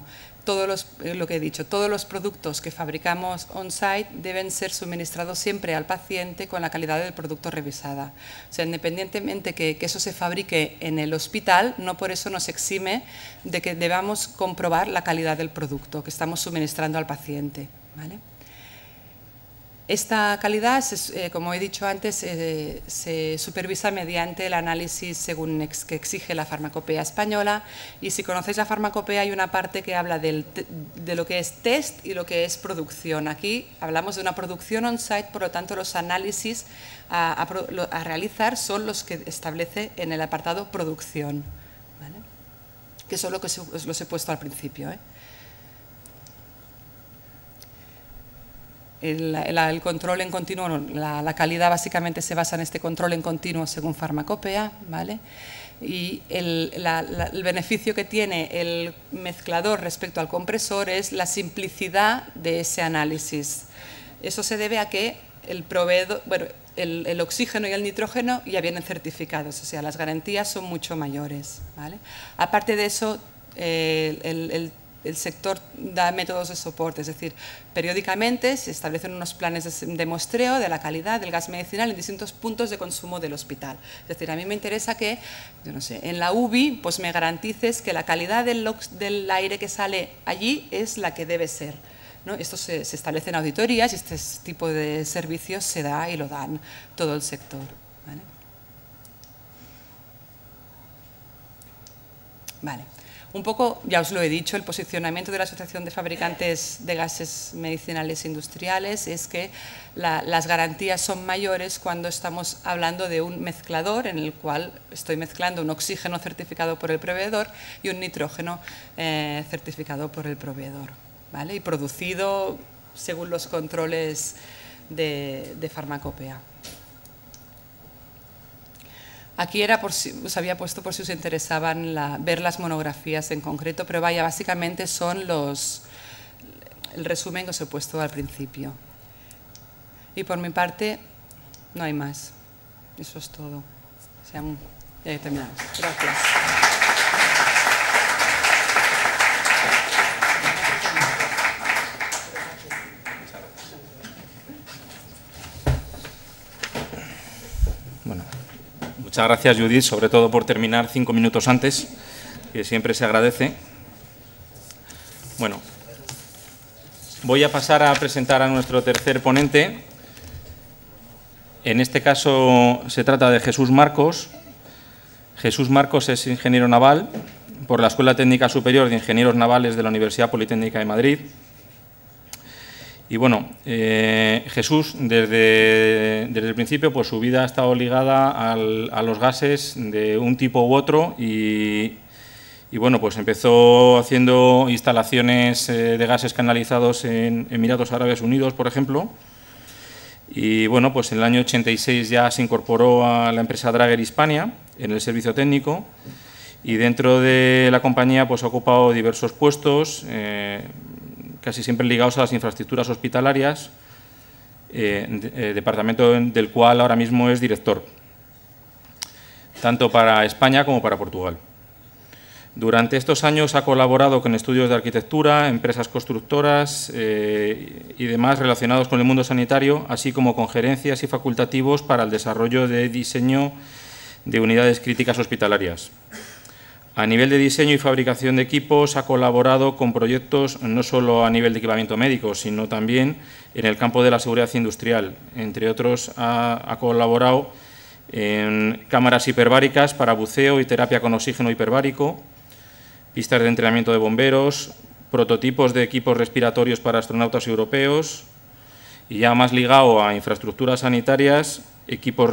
Lo que he dicho, todos los productos que fabricamos on-site deben ser suministrados siempre al paciente con la calidad del producto revisada. O sea, independientemente que eso se fabrique en el hospital, no por eso nos exime de que debamos comprobar la calidad del producto que estamos suministrando al paciente, ¿vale? Esta calidad, como he dicho antes, se supervisa mediante el análisis según que exige la farmacopea española, y si conocéis la farmacopea hay una parte que habla de lo que es test y lo que es producción. Aquí hablamos de una producción on-site, por lo tanto los análisis a realizar son los que establece en el apartado producción, ¿vale?, que eso es lo que os los he puesto al principio, ¿eh? El control en continuo, la calidad básicamente se basa en este control en continuo según farmacopea, ¿vale? Y el beneficio que tiene el mezclador respecto al compresor es la simplicidad de ese análisis. Eso se debe a que el proveedor, bueno, el oxígeno y el nitrógeno ya vienen certificados, o sea, las garantías son mucho mayores, ¿vale? Aparte de eso, el sector da métodos de soporte, es decir, periódicamente se establecen unos planes de muestreo de la calidad del gas medicinal en distintos puntos de consumo del hospital. Es decir, a mí me interesa que, yo no sé, en la UBI pues me garantices que la calidad del aire que sale allí es la que debe ser, ¿no? Esto se establecen auditorías y este tipo de servicios se da y lo dan todo el sector, ¿vale? Vale. Un poco, ya os lo he dicho, el posicionamiento de la Asociación de Fabricantes de Gases Medicinales Industriales es que las garantías son mayores cuando estamos hablando de un mezclador en el cual estoy mezclando un oxígeno certificado por el proveedor y un nitrógeno certificado por el proveedor, ¿vale? Y producido según los controles de farmacopea. Aquí era por si, os había puesto por si os interesaban ver las monografías en concreto, pero vaya, básicamente son el resumen que os he puesto al principio. Y por mi parte, no hay más. Eso es todo. O sea, ya he terminado. Gracias. Muchas gracias, Judith, sobre todo por terminar 5 minutos antes, que siempre se agradece. Bueno, voy a pasar a presentar a nuestro tercer ponente. En este caso se trata de Jesús Marcos. Jesús Marcos es ingeniero naval por la Escuela Técnica Superior de Ingenieros Navales de la Universidad Politécnica de Madrid. Y bueno, Jesús, desde el principio, pues su vida ha estado ligada a los gases de un tipo u otro y bueno, pues empezó haciendo instalaciones de gases canalizados en Emiratos Árabes Unidos, por ejemplo. Y bueno, pues en el año 86 ya se incorporó a la empresa Drager Hispania en el servicio técnico y dentro de la compañía pues ha ocupado diversos puestos, casi siempre ligados a las infraestructuras hospitalarias, departamento del cual ahora mismo es director, tanto para España como para Portugal. Durante estos años ha colaborado con estudios de arquitectura, empresas constructoras y demás relacionados con el mundo sanitario, así como con gerencias y facultativos para el desarrollo de diseño de unidades críticas hospitalarias. A nivel de diseño y fabricación de equipos ha colaborado con proyectos no solo a nivel de equipamiento médico, sino también en el campo de la seguridad industrial. Entre otros, ha colaborado en cámaras hiperbáricas para buceo y terapia con oxígeno hiperbárico, pistas de entrenamiento de bomberos, prototipos de equipos respiratorios para astronautas europeos y ya más ligado a infraestructuras sanitarias, equipos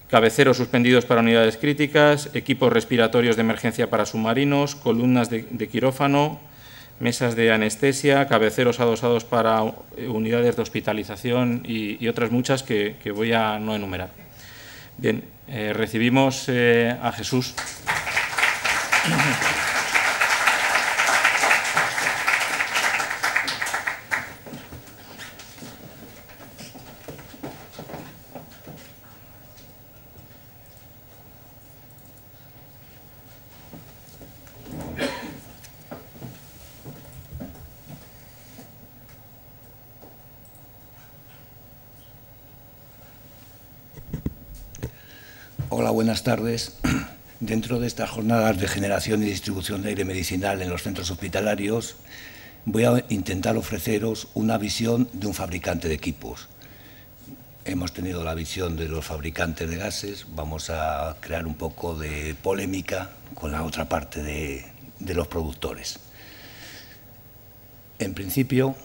cabeceros suspendidos para unidades críticas, equipos respiratorios de emergencia para submarinos, columnas de quirófano, mesas de anestesia, cabeceros adosados para unidades de hospitalización y otras muchas que voy a no enumerar. Bien, recibimos a Jesús. Hola, buenas tardes. Dentro de estas jornadas de generación y distribución de aire medicinal en los centros hospitalarios, voy a intentar ofreceros una visión de un fabricante de equipos. Hemos tenido la visión de los fabricantes de gases, vamos a crear un poco de polémica con la otra parte de los productores. En principio,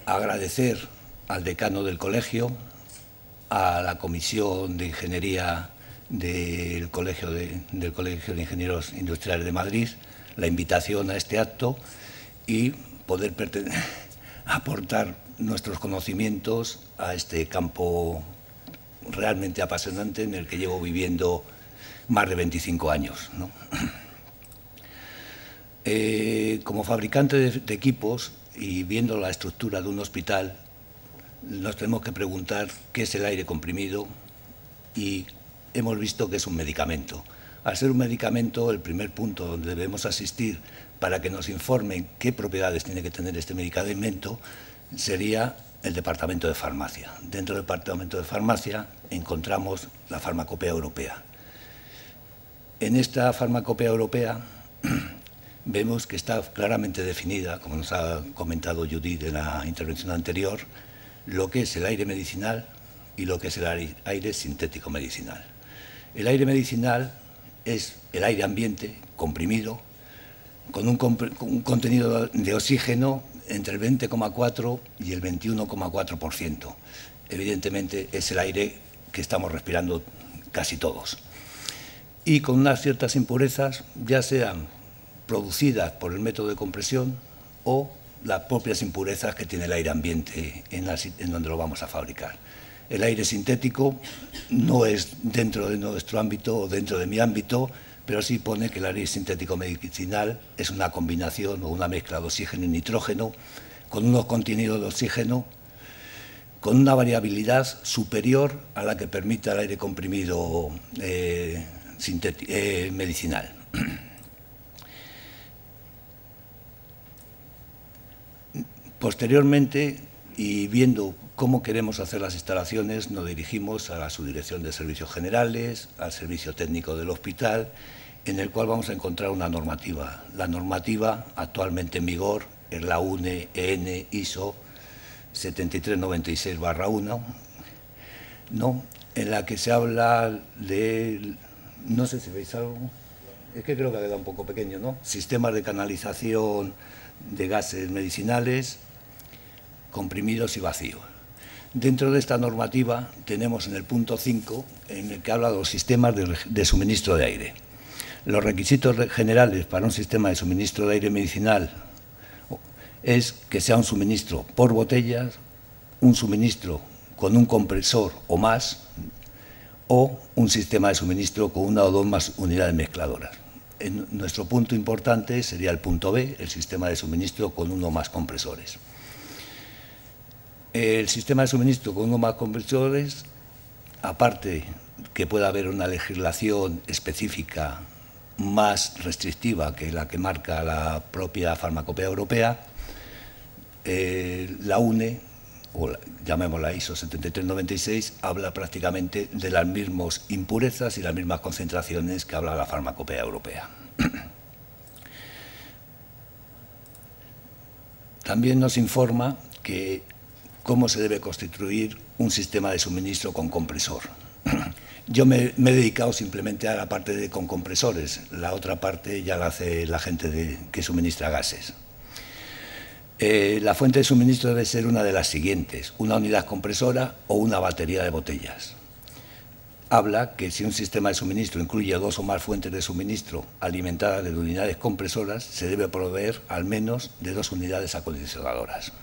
agradecer al decano del colegio, a la Comisión de Ingeniería del Colegio de Ingenieros Industriales de Madrid, la invitación a este acto y poder aportar nuestros conocimientos a este campo realmente apasionante en el que llevo viviendo más de 25 años, ¿no? Como fabricante de equipos, y viendo la estructura de un hospital, nos tenemos que preguntar qué es el aire comprimido y hemos visto que es un medicamento. Al ser un medicamento, el primer punto donde debemos asistir para que nos informen qué propiedades tiene que tener este medicamento sería el Departamento de Farmacia. Dentro del Departamento de Farmacia encontramos la Farmacopea Europea. En esta Farmacopea Europea vemos que está claramente definida, como nos ha comentado Judith en la intervención anterior, lo que es el aire medicinal y lo que es el aire sintético medicinal. El aire medicinal es el aire ambiente comprimido con un contenido de oxígeno entre el 20,4 y el 21,4%. Evidentemente es el aire que estamos respirando casi todos. Y con unas ciertas impurezas, ya sean producidas por el método de compresión o las propias impurezas que tiene el aire ambiente en donde lo vamos a fabricar. El aire sintético no es dentro de nuestro ámbito o dentro de mi ámbito, pero sí pone que el aire sintético medicinal es una combinación o una mezcla de oxígeno y nitrógeno con unos contenidos de oxígeno con una variabilidad superior a la que permite el aire comprimido medicinal. Posteriormente, y viendo cómo queremos hacer las instalaciones, nos dirigimos a la Subdirección de Servicios Generales, al Servicio Técnico del Hospital, en el cual vamos a encontrar una normativa. La normativa actualmente en vigor es la UNE EN ISO 7396/1, ¿no?, en la que se habla de, no sé si veis algo, es que creo que ha quedado un poco pequeño, ¿no?, sistemas de canalización de gases medicinales, comprimidos y vacíos. Dentro de esta normativa tenemos en el punto 5, en el que habla de los sistemas de suministro de aire. Los requisitos generales para un sistema de suministro de aire medicinal es que sea un suministro por botellas, un suministro con un compresor o más, o un sistema de suministro con una o dos más unidades mezcladoras. Nuestro punto importante sería el punto B, el sistema de suministro con uno o más compresores. El sistema de suministro con uno o más compresores, aparte que pueda haber una legislación específica más restrictiva que la que marca la propia Farmacopea Europea, la UNE, o llamémosla ISO 7396, habla prácticamente de las mismas impurezas y las mismas concentraciones que habla la Farmacopea Europea. También nos informa que cómo se debe constituir un sistema de suministro con compresor. Yo me he dedicado simplemente a la parte de con compresores, la otra parte ya la hace la gente que suministra gases. La fuente de suministro debe ser una de las siguientes: una unidad compresora o una batería de botellas. Habla que si un sistema de suministro incluye dos o más fuentes de suministro alimentadas de unidades compresoras, se debe proveer al menos de 2 unidades acondicionadoras.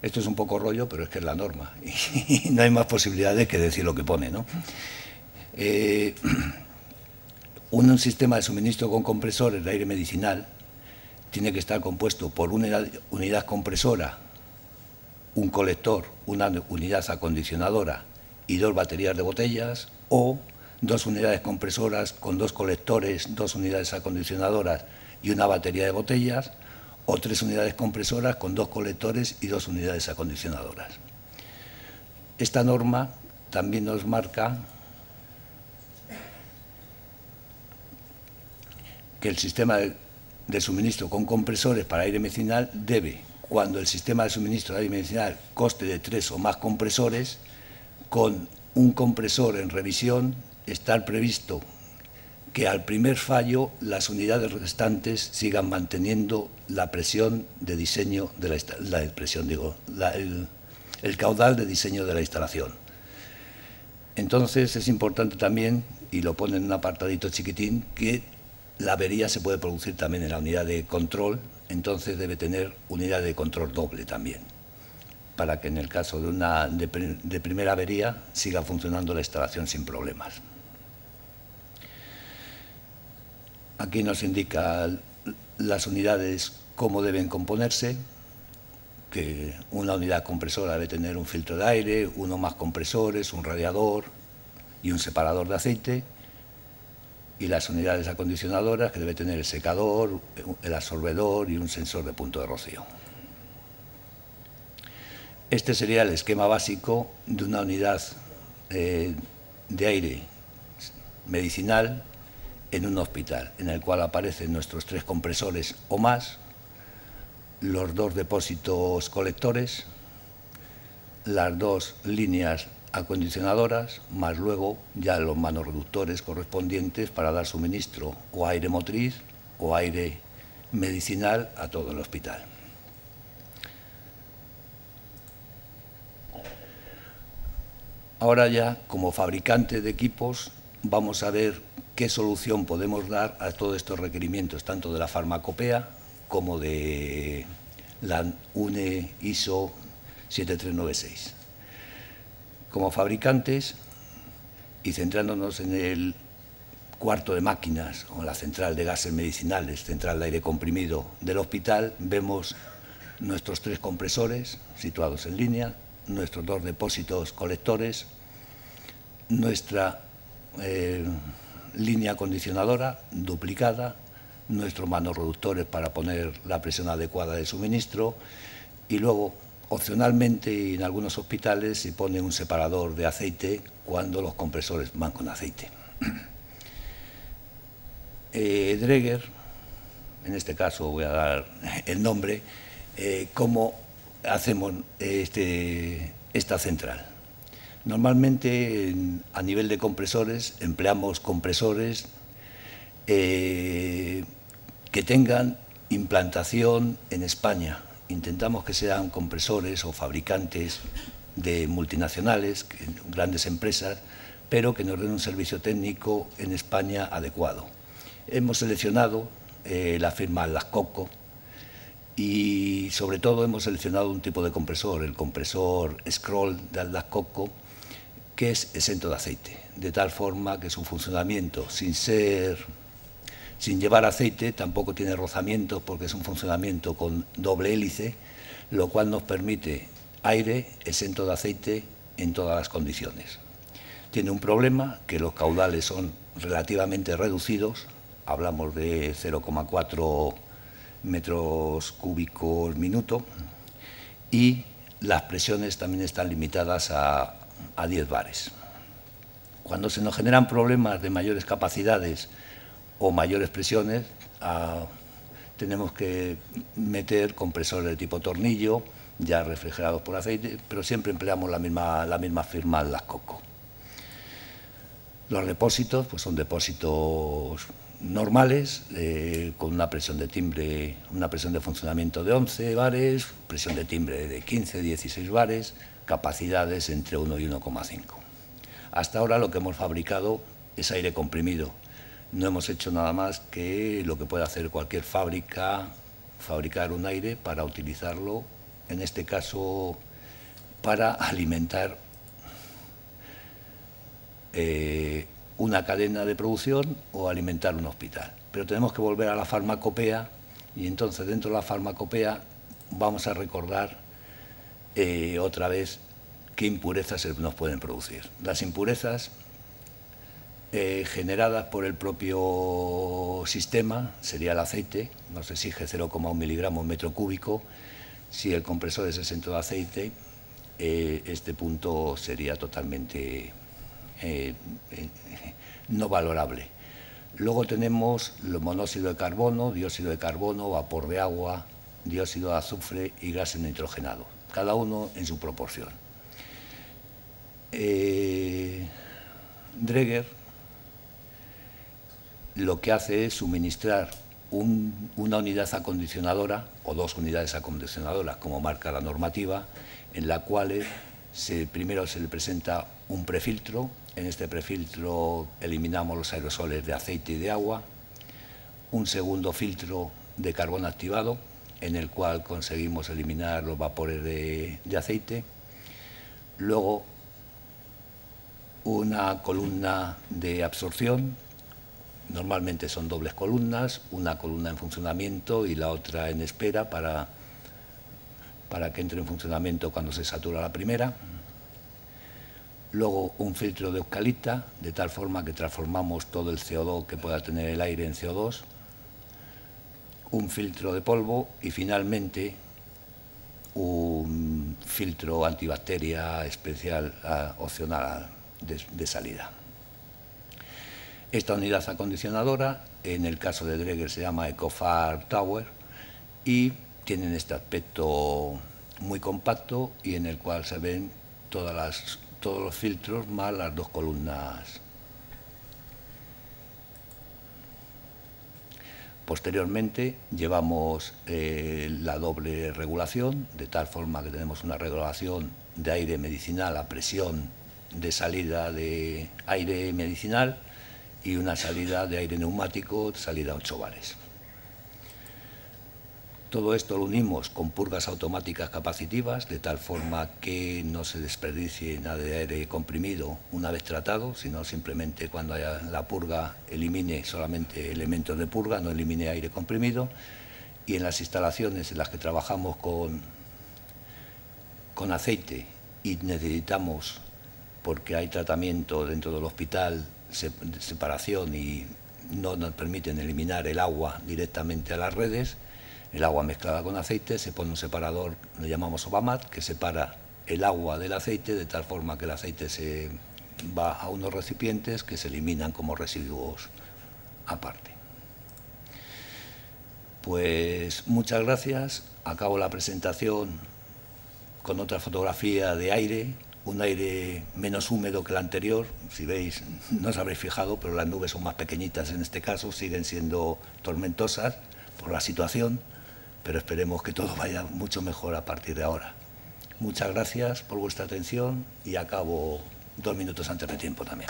Esto es un poco rollo, pero es que es la norma y no hay más posibilidades que decir lo que pone, ¿no? Un sistema de suministro con compresores de aire medicinal tiene que estar compuesto por una unidad compresora, un colector, una unidad acondicionadora y 2 baterías de botellas, o 2 unidades compresoras con 2 colectores, 2 unidades acondicionadoras y una batería de botellas, o 3 unidades compresoras con 2 colectores y 2 unidades acondicionadoras. Esta norma también nos marca que el sistema de suministro con compresores para aire medicinal debe, cuando el sistema de suministro de aire medicinal conste de 3 o más compresores, con un compresor en revisión, estar previsto que al primer fallo las unidades restantes sigan manteniendo la presión de diseño de el caudal de diseño de la instalación. Entonces es importante también, y lo pone en un apartadito chiquitín, que la avería se puede producir también en la unidad de control, entonces debe tener unidad de control doble también, para que en el caso de primera avería siga funcionando la instalación sin problemas. Aquí nos indica las unidades cómo deben componerse, que una unidad compresora debe tener un filtro de aire, uno más compresores, un radiador y un separador de aceite, y las unidades acondicionadoras, que debe tener el secador, el absorbedor y un sensor de punto de rocío. Este sería el esquema básico de una unidad de aire medicinal en un hospital, en el cual aparecen nuestros 3 compresores o más, los 2 depósitos colectores, las 2 líneas acondicionadoras, más luego ya los manorreductores correspondientes para dar suministro o aire motriz o aire medicinal a todo el hospital. Ahora ya, como fabricante de equipos, vamos a ver qué solución podemos dar a todos estos requerimientos, tanto de la farmacopea como de la UNE ISO 7396. Como fabricantes, y centrándonos en el cuarto de máquinas o la central de gases medicinales, central de aire comprimido del hospital, vemos nuestros 3 compresores situados en línea, nuestros 2 depósitos colectores, nuestra línea acondicionadora duplicada, nuestros manorreductores para poner la presión adecuada de suministro, y luego, opcionalmente, y en algunos hospitales se pone un separador de aceite cuando los compresores van con aceite. Dräger, en este caso voy a dar el nombre, cómo hacemos esta central. Normalmente, a nivel de compresores, empleamos compresores que tengan implantación en España. Intentamos que sean compresores o fabricantes de multinacionales, grandes empresas, pero que nos den un servicio técnico en España adecuado. Hemos seleccionado la firma Atlas Copco y, sobre todo, hemos seleccionado un tipo de compresor, el compresor Scroll de Atlas Copco, que es exento de aceite, de tal forma que su funcionamiento, sin llevar aceite, tampoco tiene rozamiento, porque es un funcionamiento con doble hélice, lo cual nos permite aire exento de aceite en todas las condiciones. Tiene un problema, que los caudales son relativamente reducidos, hablamos de 0,4 metros cúbicos minuto, y las presiones también están limitadas a 10 bares. Cuando se nos generan problemas de mayores capacidades o mayores presiones, tenemos que meter compresores de tipo tornillo, ya refrigerados por aceite, pero siempre empleamos la misma firma Atlas Copco. Los depósitos pues son depósitos normales, con una presión de timbre, una presión de funcionamiento de 11 bares, presión de timbre de 15, 16 bares, capacidades entre 1 y 1,5. Hasta ahora lo que hemos fabricado es aire comprimido. No hemos hecho nada más que lo que puede hacer cualquier fábrica, fabricar un aire para utilizarlo, en este caso, para alimentar una cadena de producción o alimentar un hospital. Pero tenemos que volver a la farmacopea, y entonces dentro de la farmacopea vamos a recordar otra vez qué impurezas nos pueden producir. Las impurezas generadas por el propio sistema sería el aceite, nos exige 0,1 miligramos metro cúbico. Si el compresor es exento de aceite, este punto sería totalmente no valorable. Luego tenemos el monóxido de carbono, dióxido de carbono, vapor de agua, dióxido de azufre y gases nitrogenados, cada uno en su proporción. Dräger lo que hace es suministrar una unidad acondicionadora o 2 unidades acondicionadoras, como marca la normativa, en la cual primero se le presenta un prefiltro. En este prefiltro eliminamos los aerosoles de aceite y de agua, un segundo filtro de carbón activado, en el cual conseguimos eliminar los vapores de aceite, luego una columna de absorción, Normalmente son dobles columnas, una columna en funcionamiento y la otra en espera para que entre en funcionamiento cuando se satura la primera. Luego un filtro de eucalipta, de tal forma que transformamos todo el CO2 que pueda tener el aire en CO2. Un filtro de polvo y finalmente un filtro antibacteria especial opcional de salida. Esta unidad acondicionadora, en el caso de Dräger se llama Ecofar Tower, y tienen este aspecto muy compacto y en el cual se ven todos los filtros más las dos columnas. Posteriormente llevamos la doble regulación, de tal forma que tenemos una regulación de aire medicinal a presión de salida de aire medicinal y una salida de aire neumático, salida a 8 bares. Todo esto lo unimos con purgas automáticas capacitivas, de tal forma que no se desperdicie nada de aire comprimido una vez tratado, sino simplemente cuando haya la purga elimine solamente elementos de purga, no elimine aire comprimido. Y en las instalaciones en las que trabajamos con aceite y necesitamos, porque hay tratamiento dentro del hospital, separación y no nos permiten eliminar el agua directamente a las redes, el agua mezclada con aceite, se pone un separador, lo llamamos Obamat, que separa el agua del aceite de tal forma que el aceite se va a unos recipientes que se eliminan como residuos aparte. Pues muchas gracias. Acabo la presentación con otra fotografía de aire, un aire menos húmedo que el anterior. Si veis, no os habréis fijado, pero las nubes son más pequeñitas en este caso, siguen siendo tormentosas por la situación, pero esperemos que todo vaya mucho mejor a partir de ahora. Muchas gracias por vuestra atención y acabo 2 minutos antes de tiempo también.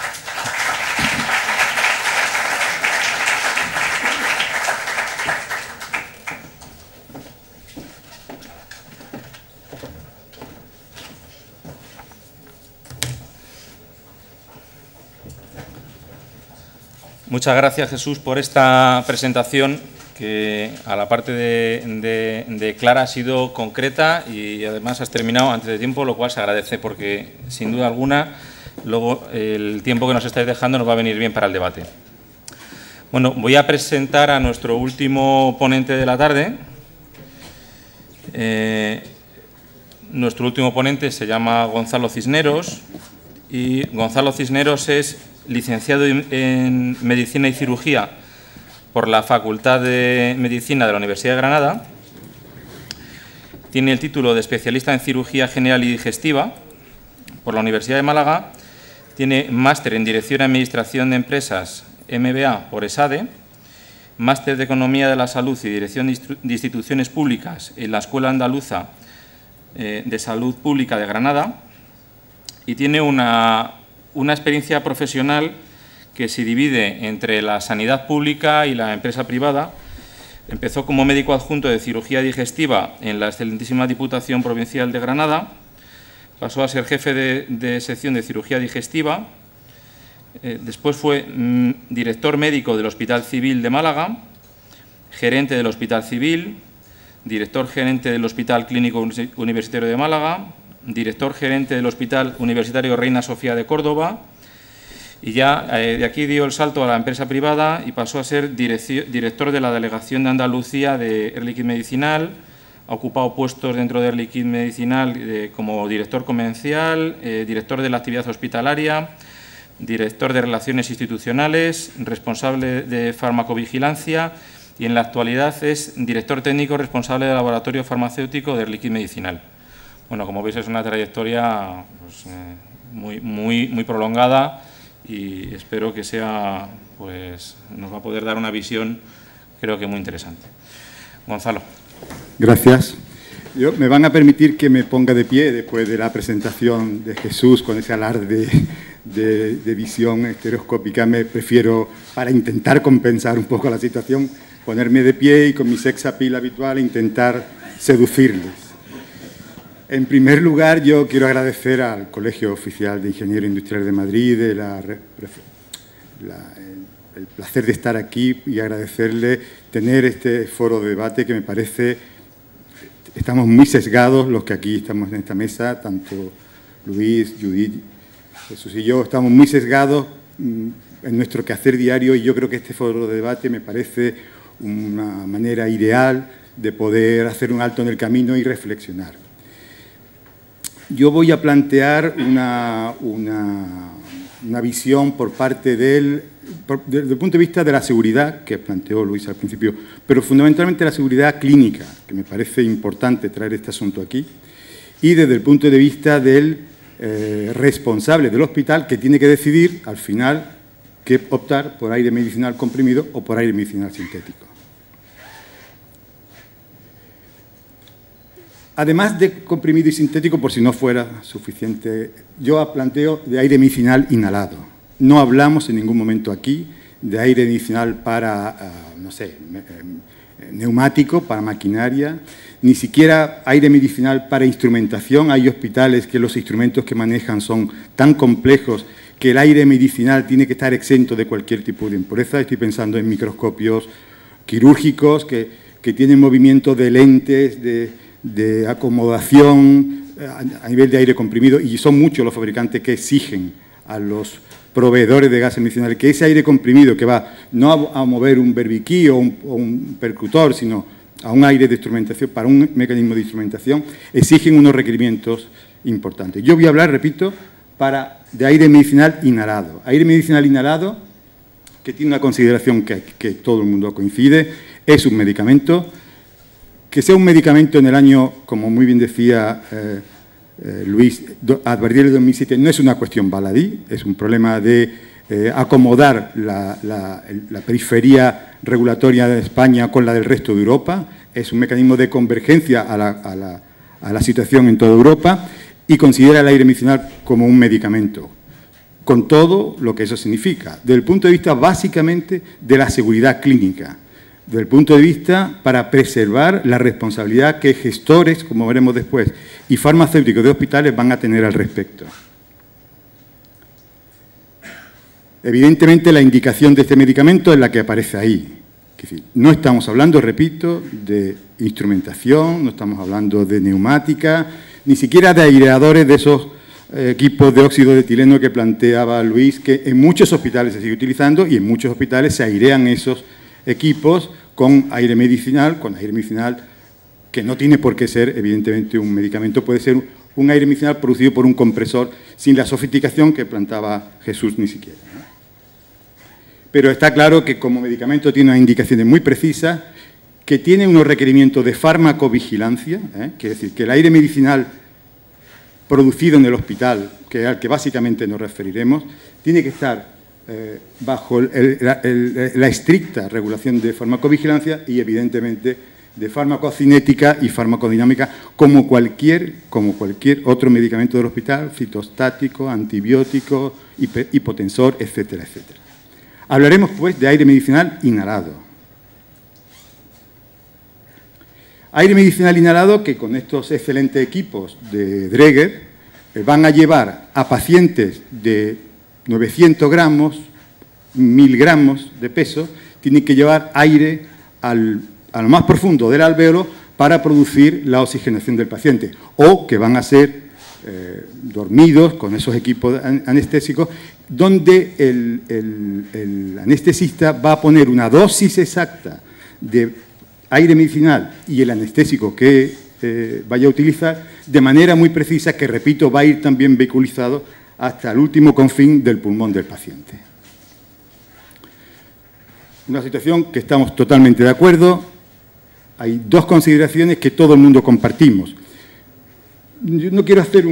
Muchas gracias, Jesús, por esta presentación que, a la parte de clara, ha sido concreta y además has terminado antes de tiempo, lo cual se agradece porque, sin duda alguna, luego el tiempo que nos estáis dejando nos va a venir bien para el debate. Bueno, voy a presentar a nuestro último ponente de la tarde. Nuestro último ponente se llama Gonzalo Cisneros y Gonzalo Cisneros es licenciado en Medicina y Cirugía por la Facultad de Medicina de la Universidad de Granada. Tiene el título de especialista en Cirugía General y Digestiva por la Universidad de Málaga. Tiene máster en Dirección y Administración de Empresas, MBA por ESADE, máster de Economía de la Salud y Dirección de Instituciones Públicas en la Escuela Andaluza de Salud Pública de Granada y tiene una experiencia profesional que se divide entre la sanidad pública y la empresa privada. Empezó como médico adjunto de cirugía digestiva en la excelentísima Diputación Provincial de Granada, pasó a ser jefe de sección de cirugía digestiva, después fue director médico del Hospital Civil de Málaga, gerente del Hospital Civil, director gerente del Hospital Clínico Universitario de Málaga, director gerente del Hospital Universitario Reina Sofía de Córdoba, y ya de aquí dio el salto a la empresa privada y pasó a ser director de la Delegación de Andalucía de Air Liquide Medicinal. Ha ocupado puestos dentro de Air Liquide Medicinal como director comercial, director de la actividad hospitalaria, director de Relaciones Institucionales, responsable de farmacovigilancia y en la actualidad es director técnico responsable del laboratorio farmacéutico de Air Liquide Medicinal. Bueno, como veis es una trayectoria pues, muy prolongada y espero que sea, pues, nos va a poder dar una visión, creo que muy interesante. Gonzalo. Gracias. Me van a permitir que me ponga de pie después de la presentación de Jesús con ese alarde de visión estereoscópica. Me prefiero, para intentar compensar un poco la situación, ponerme de pie y con mi sex appeal habitual intentar seducirles. En primer lugar, yo quiero agradecer al Colegio Oficial de Ingenieros Industriales de Madrid, el placer de estar aquí y agradecerle tener este foro de debate que me parece, estamos muy sesgados los que aquí estamos en esta mesa, tanto Luis, Judith, Jesús y yo, estamos muy sesgados en nuestro quehacer diario y yo creo que este foro de debate me parece una manera ideal de poder hacer un alto en el camino y reflexionar. Yo voy a plantear una visión por parte desde el punto de vista de la seguridad, que planteó Luis al principio, pero fundamentalmente la seguridad clínica, que me parece importante traer este asunto aquí, y desde el punto de vista del responsable del hospital, que tiene que decidir, al final, que optar por aire medicinal comprimido o por aire medicinal sintético. Además de comprimido y sintético, por si no fuera suficiente, yo planteo de aire medicinal inhalado. No hablamos en ningún momento aquí de aire medicinal para, no sé, neumático, para maquinaria, ni siquiera aire medicinal para instrumentación. Hay hospitales que los instrumentos que manejan son tan complejos que el aire medicinal tiene que estar exento de cualquier tipo de impureza. Estoy pensando en microscopios quirúrgicos que tienen movimiento de lentes, de acomodación a nivel de aire comprimido, y son muchos los fabricantes que exigen a los proveedores de gases medicinales que ese aire comprimido que va no a mover un berbiquí o un percutor, sino a un aire de instrumentación, para un mecanismo de instrumentación, exigen unos requerimientos importantes. Yo voy a hablar, repito, de aire medicinal inhalado. Aire medicinal inhalado, que tiene una consideración que todo el mundo coincide, es un medicamento. Que sea un medicamento en el año, como muy bien decía Luis, a partir del 2007, no es una cuestión baladí, es un problema de acomodar la periferia regulatoria de España con la del resto de Europa, es un mecanismo de convergencia a la situación en toda Europa y considera el aire medicinal como un medicamento, con todo lo que eso significa, desde el punto de vista básicamente de la seguridad clínica, desde el punto de vista para preservar la responsabilidad que gestores, como veremos después, y farmacéuticos de hospitales van a tener al respecto. Evidentemente, la indicación de este medicamento es la que aparece ahí. Es decir, no estamos hablando, repito, de instrumentación, no estamos hablando de neumática, ni siquiera de aireadores de esos equipos de óxido de etileno que planteaba Luis, que en muchos hospitales se sigue utilizando y en muchos hospitales se airean esos equipos con aire medicinal que no tiene por qué ser, evidentemente, un medicamento, puede ser un aire medicinal producido por un compresor sin la sofisticación que plantaba Jesús ni siquiera, ¿no? Pero está claro que como medicamento tiene unas indicaciones muy precisas, que tiene unos requerimientos de farmacovigilancia, quiere decir que el aire medicinal producido en el hospital, que es al que básicamente nos referiremos, tiene que estar bajo la estricta regulación de farmacovigilancia y, evidentemente, de farmacocinética y farmacodinámica, como cualquier otro medicamento del hospital, citostático, antibiótico, hipotensor, etcétera, etcétera. Hablaremos, pues, de aire medicinal inhalado. Aire medicinal inhalado que con estos excelentes equipos de Dräger van a llevar a pacientes de 900 gramos, 1000 gramos de peso, tienen que llevar aire a lo más profundo del alvéolo para producir la oxigenación del paciente, o que van a ser dormidos con esos equipos anestésicos, donde el anestesista va a poner una dosis exacta de aire medicinal y el anestésico que vaya a utilizar de manera muy precisa, que, repito, va a ir también vehiculizado hasta el último confín del pulmón del paciente. Una situación que estamos totalmente de acuerdo. Hay dos consideraciones que todo el mundo compartimos. Yo no quiero hacer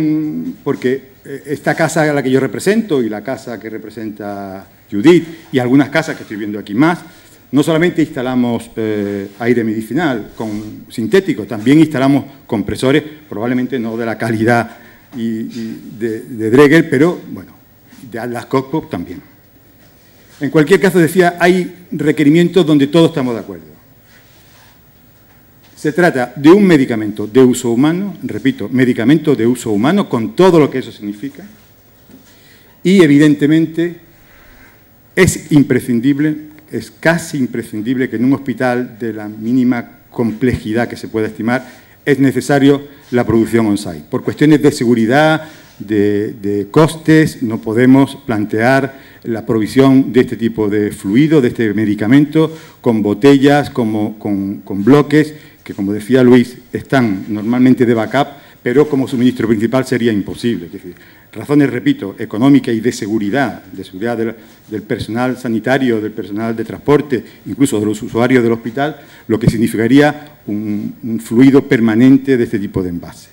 porque esta casa a la que yo represento y la casa que representa Judith y algunas casas que estoy viendo aquí más, no solamente instalamos aire medicinal sintético, también instalamos compresores, probablemente no de la calidad de Dräger, pero bueno, de Atlas Copco también. En cualquier caso, decía, hay requerimientos donde todos estamos de acuerdo. Se trata de un medicamento de uso humano, repito, medicamento de uso humano, con todo lo que eso significa, y evidentemente es imprescindible, es casi imprescindible que en un hospital de la mínima complejidad que se pueda estimar es necesario la producción on-site. Por cuestiones de seguridad, de costes, no podemos plantear la provisión de este tipo de fluido, de este medicamento, con botellas, con bloques, que como decía Luis, están normalmente de backup, pero como suministro principal sería imposible. Es decir, razones, repito, económicas y de seguridad del personal sanitario, del personal de transporte, incluso de los usuarios del hospital, lo que significaría un fluido permanente de este tipo de envases.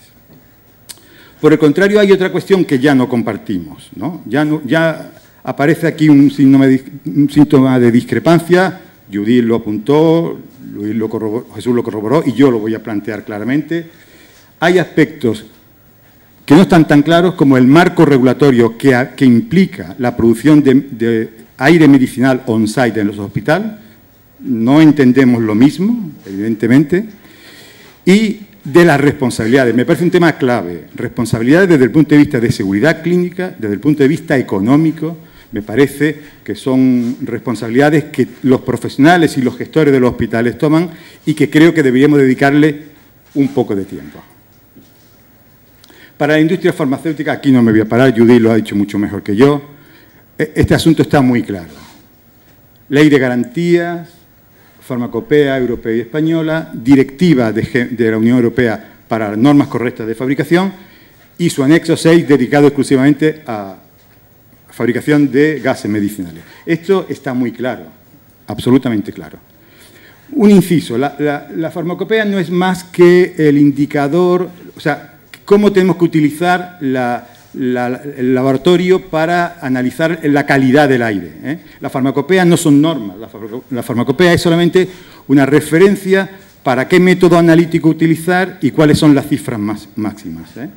Por el contrario, hay otra cuestión que ya no compartimos, ¿no? Ya aparece aquí un síntoma de discrepancia. Judith lo apuntó, Luis lo corroboró, Jesús lo corroboró y yo lo voy a plantear claramente. Hay aspectos que no están tan claros como el marco regulatorio que implica la producción de aire medicinal on-site en los hospitales. No entendemos lo mismo, evidentemente. Y de las responsabilidades. Me parece un tema clave. Responsabilidades desde el punto de vista de seguridad clínica, desde el punto de vista económico. Me parece que son responsabilidades que los profesionales y los gestores de los hospitales toman y que creo que deberíamos dedicarle un poco de tiempo. Para la industria farmacéutica, aquí no me voy a parar, Judith lo ha dicho mucho mejor que yo. Este asunto está muy claro. Ley de garantías, farmacopea europea y española, directiva de la Unión Europea para normas correctas de fabricación y su anexo 6 dedicado exclusivamente a fabricación de gases medicinales. Esto está muy claro, absolutamente claro. Un inciso, la farmacopea no es más que el indicador, o sea, cómo tenemos que utilizar el laboratorio para analizar la calidad del aire, ¿eh? La farmacopea no son normas, la farmacopea es solamente una referencia para qué método analítico utilizar y cuáles son las cifras máximas, ¿eh?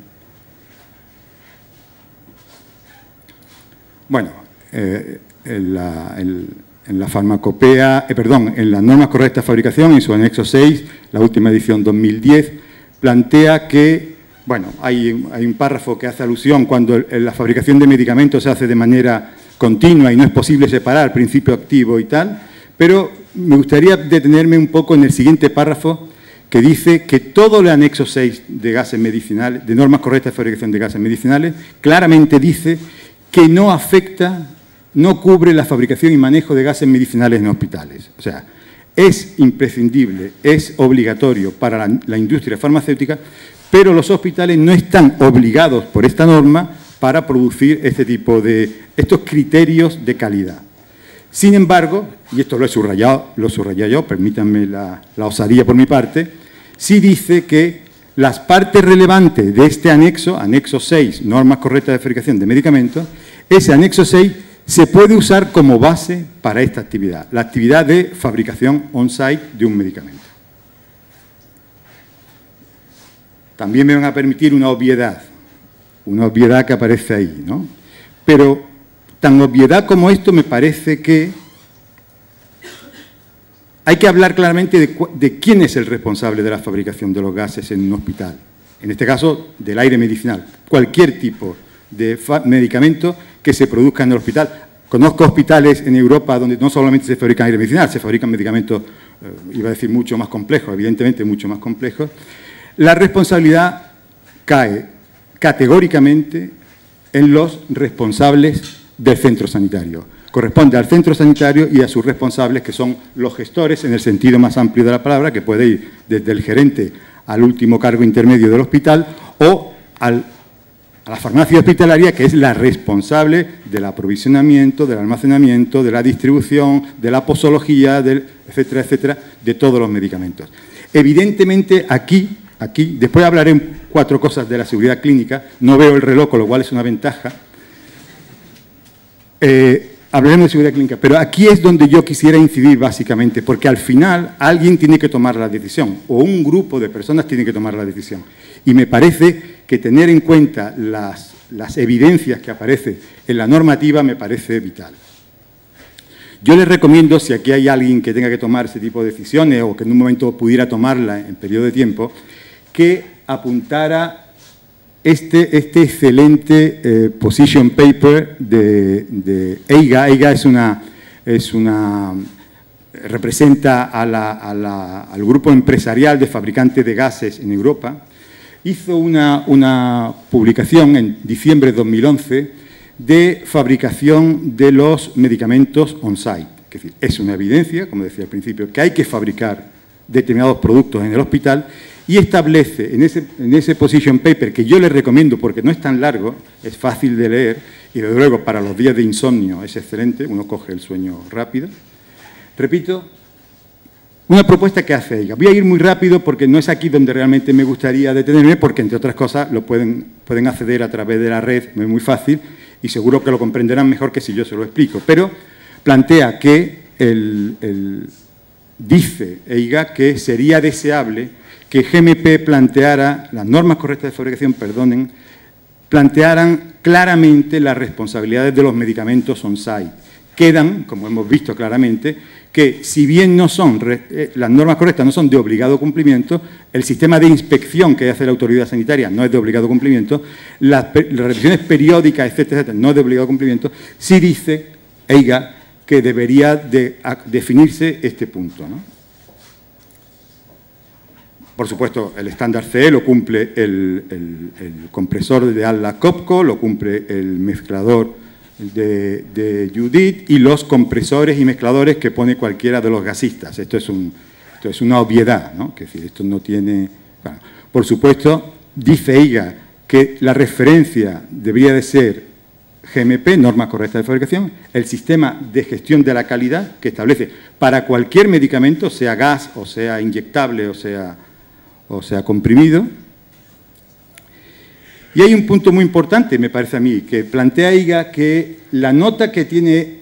Bueno, en la farmacopea, en las normas correctas de fabricación, en su anexo 6, la última edición 2010, plantea que, bueno, hay un párrafo que hace alusión cuando la fabricación de medicamentos se hace de manera continua y no es posible separar principio activo y tal, pero me gustaría detenerme un poco en el siguiente párrafo que dice que todo el anexo 6 de gases medicinales, de normas correctas de fabricación de gases medicinales, claramente dice que no afecta, no cubre la fabricación y manejo de gases medicinales en hospitales. O sea, es imprescindible, es obligatorio para la industria farmacéutica, pero los hospitales no están obligados por esta norma para producir estos criterios de calidad. Sin embargo, y esto lo he subrayado yo, permítanme la osadía por mi parte, sí dice que las partes relevantes de este anexo, anexo 6, normas correctas de fabricación de medicamentos, ese anexo 6 se puede usar como base para esta actividad, la actividad de fabricación on-site de un medicamento. También me van a permitir una obviedad que aparece ahí, ¿no? Pero tan obviedad como esto me parece que hay que hablar claramente de quién es el responsable de la fabricación de los gases en un hospital. En este caso, del aire medicinal. Cualquier tipo de medicamento que se produzca en el hospital. Conozco hospitales en Europa donde no solamente se fabrican aire medicinal, se fabrican medicamentos, iba a decir, mucho más complejos, evidentemente mucho más complejos. La responsabilidad cae categóricamente en los responsables del centro sanitario. Corresponde al centro sanitario y a sus responsables, que son los gestores, en el sentido más amplio de la palabra, que puede ir desde el gerente al último cargo intermedio del hospital o a la farmacia hospitalaria, que es la responsable del aprovisionamiento, del almacenamiento, de la distribución, de la posología, etcétera, etcétera, de todos los medicamentos. Evidentemente, aquí, después hablaré 4 cosas de la seguridad clínica, no veo el reloj, con lo cual es una ventaja. Hablaremos de seguridad clínica, pero aquí es donde yo quisiera incidir básicamente, porque al final alguien tiene que tomar la decisión, o un grupo de personas tiene que tomar la decisión. Y me parece que tener en cuenta las evidencias que aparecen en la normativa me parece vital. Yo les recomiendo, si aquí hay alguien que tenga que tomar ese tipo de decisiones o que en un momento pudiera tomarla en periodo de tiempo, que apuntara este excelente position paper de EIGA. EIGA es una representa al grupo empresarial de fabricantes de gases en Europa, hizo una publicación en diciembre de 2011 de fabricación de los medicamentos on-site. Es decir, es una evidencia, como decía al principio, que hay que fabricar determinados productos en el hospital, y establece en ese position paper, que yo les recomiendo porque no es tan largo, es fácil de leer, y desde luego para los días de insomnio es excelente, uno coge el sueño rápido. Repito, una propuesta que hace EIGA. Voy a ir muy rápido porque no es aquí donde realmente me gustaría detenerme, porque entre otras cosas lo pueden acceder a través de la red, es muy fácil, y seguro que lo comprenderán mejor que si yo se lo explico. Pero plantea que dice EIGA que sería deseable que GMP planteara, las normas correctas de fabricación, plantearan claramente las responsabilidades de los medicamentos on-site. Quedan, como hemos visto claramente, que si bien no son, las normas correctas no son de obligado cumplimiento, el sistema de inspección que hace la autoridad sanitaria no es de obligado cumplimiento, las revisiones periódicas, etcétera, no es de obligado cumplimiento, sí dice EIGA que debería de definirse este punto, ¿no? Por supuesto, el estándar CE lo cumple el compresor de Atlas Copco, lo cumple el mezclador de Judith y los compresores y mezcladores que pone cualquiera de los gasistas. Esto es una obviedad, ¿no? Es decir, esto no tiene... Bueno, por supuesto, dice EIGA que la referencia debería de ser GMP, normas correctas de fabricación, el sistema de gestión de la calidad que establece para cualquier medicamento, sea gas o sea inyectable o sea comprimido. Y hay un punto muy importante, me parece a mí, que plantea EIGA que la nota que tiene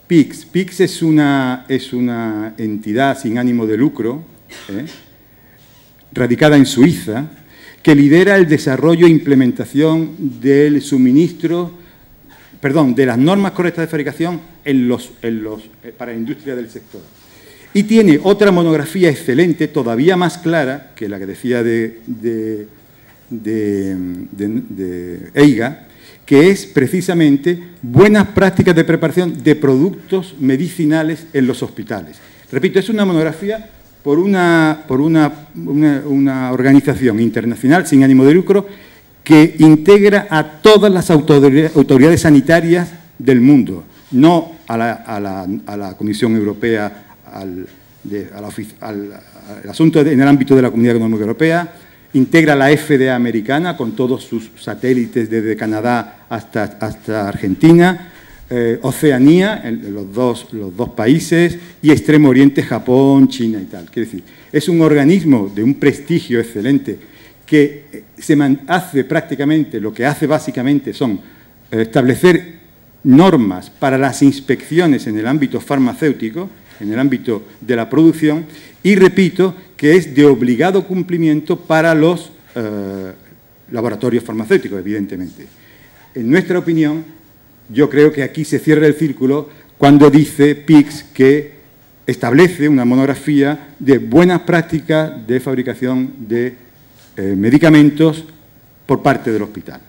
PICS es una entidad sin ánimo de lucro, radicada en Suiza, que lidera el desarrollo e implementación del suministro, de las normas correctas de fabricación para la industria del sector. Y tiene otra monografía excelente, todavía más clara que la que decía de EIGA, que es precisamente buenas prácticas de preparación de productos medicinales en los hospitales. Repito, es una monografía por una organización internacional sin ánimo de lucro que integra a todas las autoridades sanitarias del mundo, no a la Comisión Europea, al asunto en el ámbito de la Comunidad Económica Europea, integra la FDA americana con todos sus satélites desde Canadá hasta Argentina, Oceanía, los dos países, y Extremo Oriente, Japón, China y tal. Quiere decir, es un organismo de un prestigio excelente que hace prácticamente, lo que hace básicamente son establecer normas para las inspecciones en el ámbito farmacéutico, en el ámbito de la producción, y repito que es de obligado cumplimiento para los laboratorios farmacéuticos, evidentemente. En nuestra opinión, yo creo que aquí se cierra el círculo cuando dice PICS que establece una monografía de buenas prácticas de fabricación de medicamentos por parte del hospital.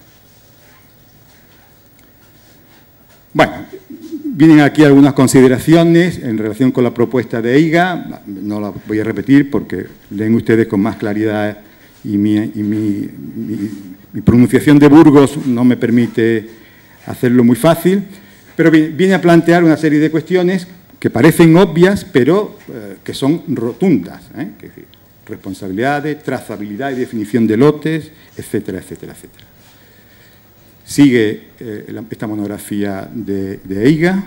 Bueno, vienen aquí algunas consideraciones en relación con la propuesta de EIGA, no la voy a repetir porque leen ustedes con más claridad y mi pronunciación de Burgos no me permite hacerlo muy fácil, pero viene a plantear una serie de cuestiones que parecen obvias, pero que son rotundas, que es decir, responsabilidades, trazabilidad y definición de lotes, etcétera, etcétera, etcétera. Sigue esta monografía de EIGA.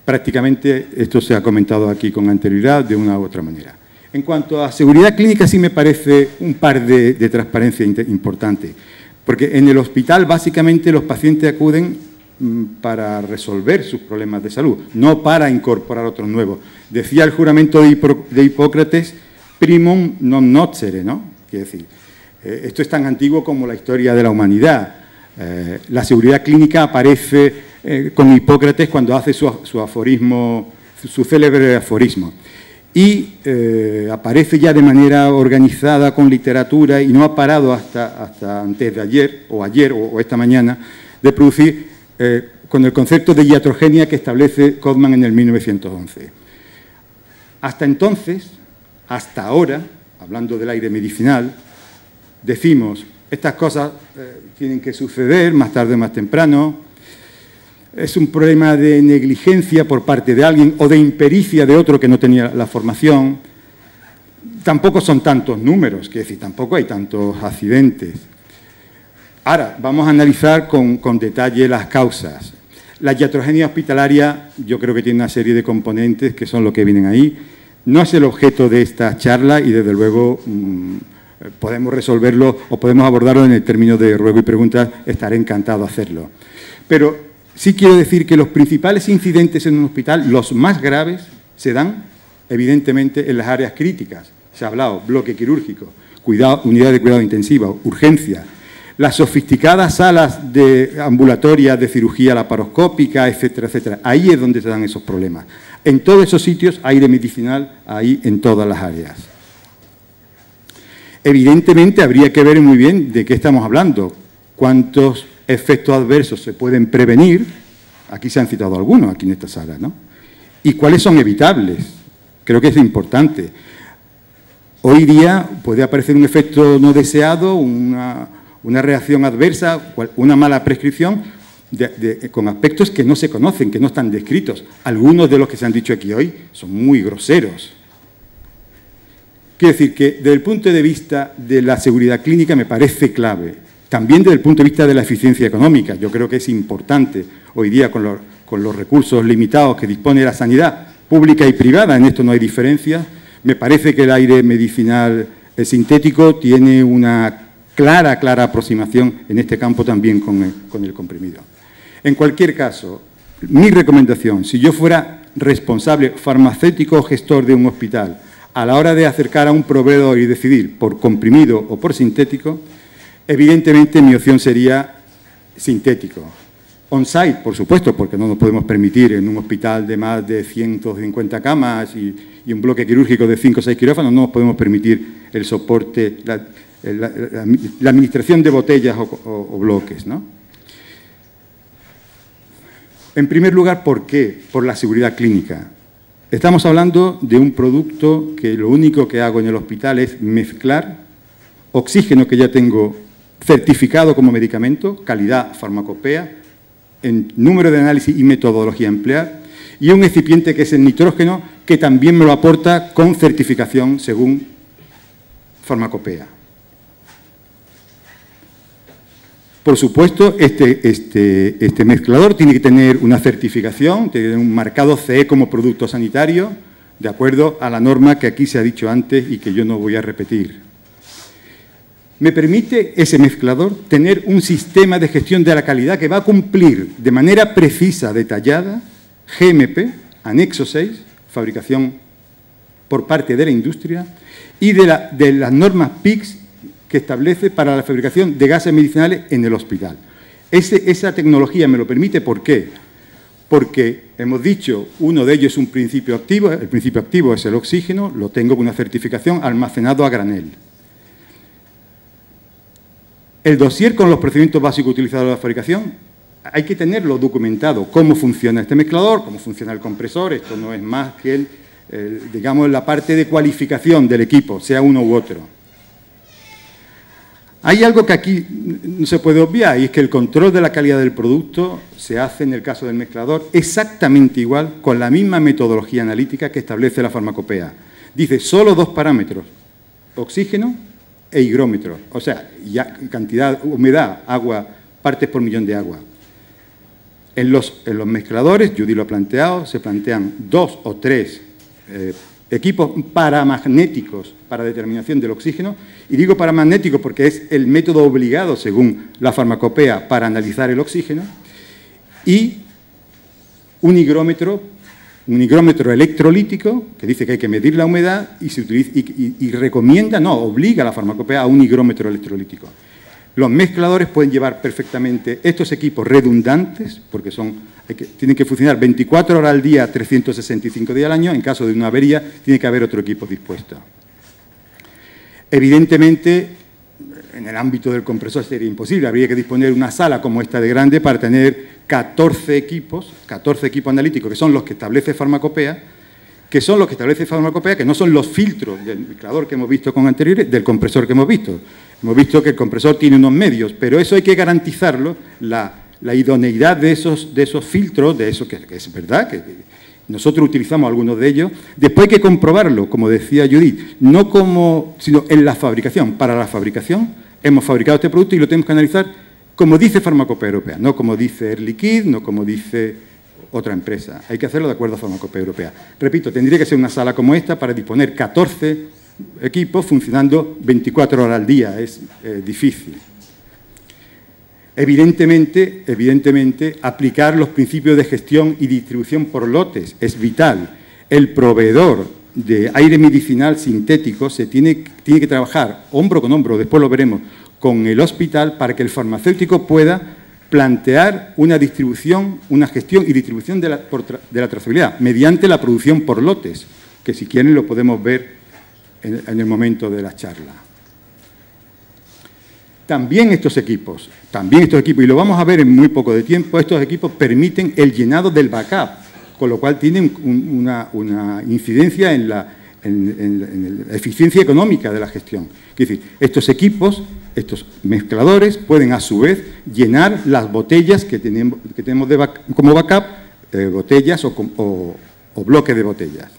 Prácticamente esto se ha comentado aquí con anterioridad de una u otra manera. En cuanto a seguridad clínica, sí me parece un par de transparencia importante, porque en el hospital básicamente los pacientes acuden para resolver sus problemas de salud, no para incorporar otros nuevos. Decía el juramento de Hipócrates, primum non nocere, ¿no? Quiere decir, esto es tan antiguo como la historia de la humanidad. La seguridad clínica aparece con Hipócrates cuando hace su aforismo, su célebre aforismo. Y aparece ya de manera organizada con literatura y no ha parado hasta antes de ayer o esta mañana de producir con el concepto de iatrogenia que establece Codman en el 1911. Hasta entonces, hasta ahora, hablando del aire medicinal, decimos, estas cosas tienen que suceder más tarde o más temprano, es un problema de negligencia por parte de alguien o de impericia de otro que no tenía la formación. Tampoco son tantos números, quiero decir, tampoco hay tantos accidentes. Ahora, vamos a analizar con detalle las causas. La iatrogenia hospitalaria yo creo que tiene una serie de componentes que son lo que vienen ahí. No es el objeto de esta charla y, desde luego, podemos resolverlo o podemos abordarlo en el término de ruego y preguntas, estaré encantado de hacerlo. Pero sí quiero decir que los principales incidentes en un hospital, los más graves, se dan, evidentemente, en las áreas críticas. Se ha hablado, bloque quirúrgico, unidad de cuidado intensivo, urgencia. Las sofisticadas salas ambulatorias de cirugía laparoscópica, etcétera, etcétera. Ahí es donde se dan esos problemas. En todos esos sitios, aire medicinal, ahí en todas las áreas. Evidentemente, habría que ver muy bien de qué estamos hablando, cuántos efectos adversos se pueden prevenir, aquí se han citado algunos, aquí en esta sala, ¿no? Y cuáles son evitables. Creo que es importante. Hoy día puede aparecer un efecto no deseado, una reacción adversa, una mala prescripción, con aspectos que no se conocen, que no están descritos. Algunos de los que se han dicho aquí hoy son muy groseros. Quiero decir que, desde el punto de vista de la seguridad clínica, me parece clave. También desde el punto de vista de la eficiencia económica. Yo creo que es importante hoy día, con los recursos limitados que dispone la sanidad pública y privada, en esto no hay diferencia. Me parece que el aire medicinal sintético tiene una clara aproximación en este campo también con el comprimido. En cualquier caso, mi recomendación, si yo fuera responsable farmacéutico o gestor de un hospital, a la hora de acercar a un proveedor y decidir por comprimido o por sintético, evidentemente mi opción sería sintético. On-site, por supuesto, porque no nos podemos permitir en un hospital de más de 150 camas y un bloque quirúrgico de 5 o 6 quirófanos, no nos podemos permitir el soporte, la administración de botellas o bloques, ¿no? En primer lugar, ¿por qué? Por la seguridad clínica. Estamos hablando de un producto que lo único que hago en el hospital es mezclar oxígeno que ya tengo certificado como medicamento, calidad farmacopea, en número de análisis y metodología a emplear, y un excipiente que es el nitrógeno, que también me lo aporta con certificación según farmacopea. Por supuesto, este mezclador tiene que tener una certificación, tiene que tener un marcado CE como producto sanitario, de acuerdo a la norma que aquí se ha dicho antes y que yo no voy a repetir. Me permite ese mezclador tener un sistema de gestión de la calidad que va a cumplir de manera precisa, detallada, GMP, anexo 6, fabricación por parte de la industria, y de las normas PICS que establece para la fabricación de gases medicinales en el hospital. Esa tecnología me lo permite, ¿por qué? Porque, hemos dicho, uno de ellos es un principio activo, el principio activo es el oxígeno, lo tengo con una certificación almacenado a granel. El dossier con los procedimientos básicos utilizados en la fabricación, hay que tenerlo documentado, cómo funciona este mezclador, cómo funciona el compresor, esto no es más que digamos, la parte de cualificación del equipo, sea uno u otro. Hay algo que aquí no se puede obviar, y es que el control de la calidad del producto se hace, en el caso del mezclador, exactamente igual, con la misma metodología analítica que establece la farmacopea. Dice, solo 2 parámetros, oxígeno e higrómetro, o sea, ya cantidad, humedad, agua, partes por millón de agua. En los mezcladores, Judy lo ha planteado, se plantean 2 o 3 equipos paramagnéticos para determinación del oxígeno, y digo paramagnético porque es el método obligado, según la farmacopea, para analizar el oxígeno, y un higrómetro electrolítico, que dice que hay que medir la humedad y se utiliza, y recomienda, no, obliga a la farmacopea a un higrómetro electrolítico. Los mezcladores pueden llevar perfectamente estos equipos redundantes, porque tienen que funcionar 24 horas al día, 365 días al año. En caso de una avería, tiene que haber otro equipo dispuesto. Evidentemente, en el ámbito del compresor sería imposible. Habría que disponer una sala como esta de grande para tener 14 equipos analíticos, que son los que establece Farmacopea, que no son los filtros del mezclador que hemos visto con anterioridad, del compresor que hemos visto. Hemos visto que el compresor tiene unos medios, pero eso hay que garantizarlo, la idoneidad de esos filtros, que es verdad, que nosotros utilizamos algunos de ellos. Después hay que comprobarlo, como decía Judith, sino en la fabricación. Para la fabricación hemos fabricado este producto y lo tenemos que analizar como dice Farmacopea Europea, no como dice Air Liquide, no como dice otra empresa. Hay que hacerlo de acuerdo a Farmacopea Europea. Repito, tendría que ser una sala como esta para disponer 14 equipos funcionando 24 horas al día. Es difícil. Evidentemente, aplicar los principios de gestión y distribución por lotes es vital. El proveedor de aire medicinal sintético se tiene que trabajar hombro con hombro, después lo veremos, con el hospital para que el farmacéutico pueda plantear una distribución, una gestión y distribución de la trazabilidad mediante la producción por lotes, que si quieren lo podemos ver en el momento de la charla. También estos equipos, y lo vamos a ver en muy poco de tiempo, estos equipos permiten el llenado del backup, con lo cual tienen una incidencia en la eficiencia económica de la gestión. Es decir, estos equipos, estos mezcladores, pueden a su vez llenar las botellas que tenemos como backup, botellas o bloques de botellas.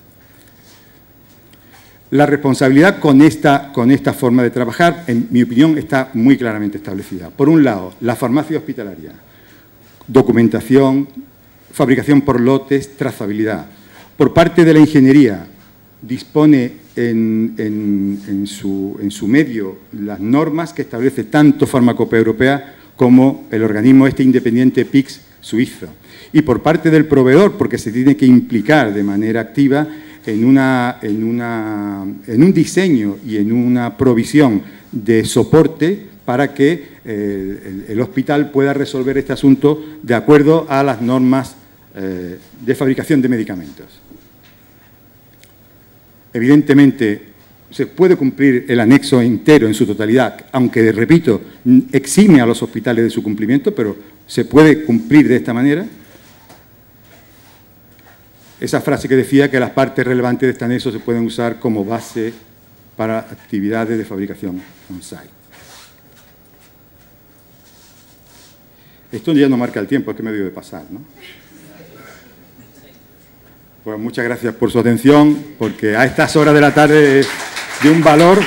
La responsabilidad con esta forma de trabajar, en mi opinión, está muy claramente establecida. Por un lado, la farmacia hospitalaria, documentación, fabricación por lotes, trazabilidad. Por parte de la ingeniería, dispone en su medio las normas que establece tanto Farmacopea Europea como el organismo independiente PICS suizo. Y por parte del proveedor, porque se tiene que implicar de manera activa en un diseño y en una provisión de soporte para que el hospital pueda resolver este asunto de acuerdo a las normas de fabricación de medicamentos. Evidentemente, se puede cumplir el anexo entero en su totalidad, aunque, repito, exime a los hospitales de su cumplimiento, pero se puede cumplir de esta manera. Esa frase que decía que las partes relevantes de este anexo se pueden usar como base para actividades de fabricación on-site. Esto ya no marca el tiempo, es que me debe pasar, ¿no? Pues muchas gracias por su atención, porque a estas horas de la tarde es de un valor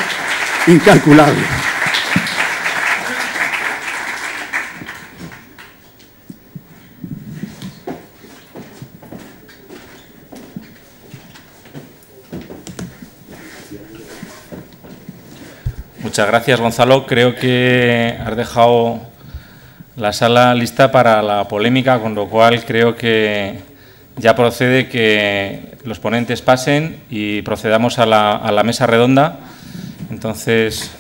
incalculable. Muchas gracias, Gonzalo. Creo que has dejado la sala lista para la polémica, con lo cual creo que ya procede que los ponentes pasen y procedamos a la mesa redonda. Entonces,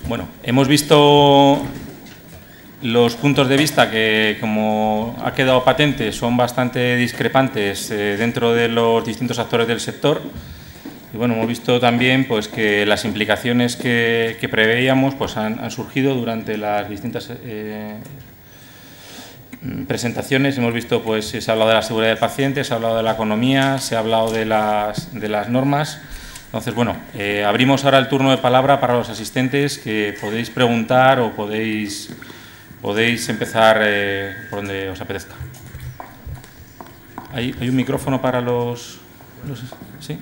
bueno, hemos visto los puntos de vista que, como ha quedado patente, son bastante discrepantes dentro de los distintos actores del sector. Y bueno, hemos visto también pues, que las implicaciones que preveíamos pues, han surgido durante las distintas presentaciones. Hemos visto, pues, se ha hablado de la seguridad del paciente, se ha hablado de la economía, se ha hablado de las normas. Entonces, bueno, abrimos ahora el turno de palabra para los asistentes, que podéis preguntar o podéis empezar por donde os apetezca. ¿Hay un micrófono para los ¿sí?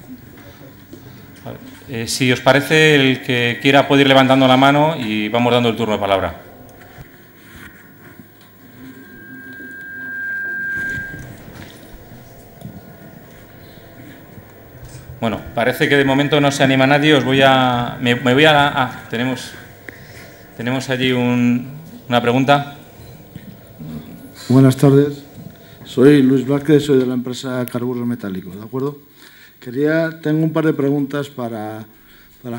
Vale. Si os parece, el que quiera puede ir levantando la mano y vamos dando el turno de palabra. Bueno, parece que de momento no se anima nadie. Os voy a... tenemos allí una pregunta. Buenas tardes. Soy Luis Vázquez, soy de la empresa Carburos Metálicos, ¿de acuerdo? Tengo un par de preguntas para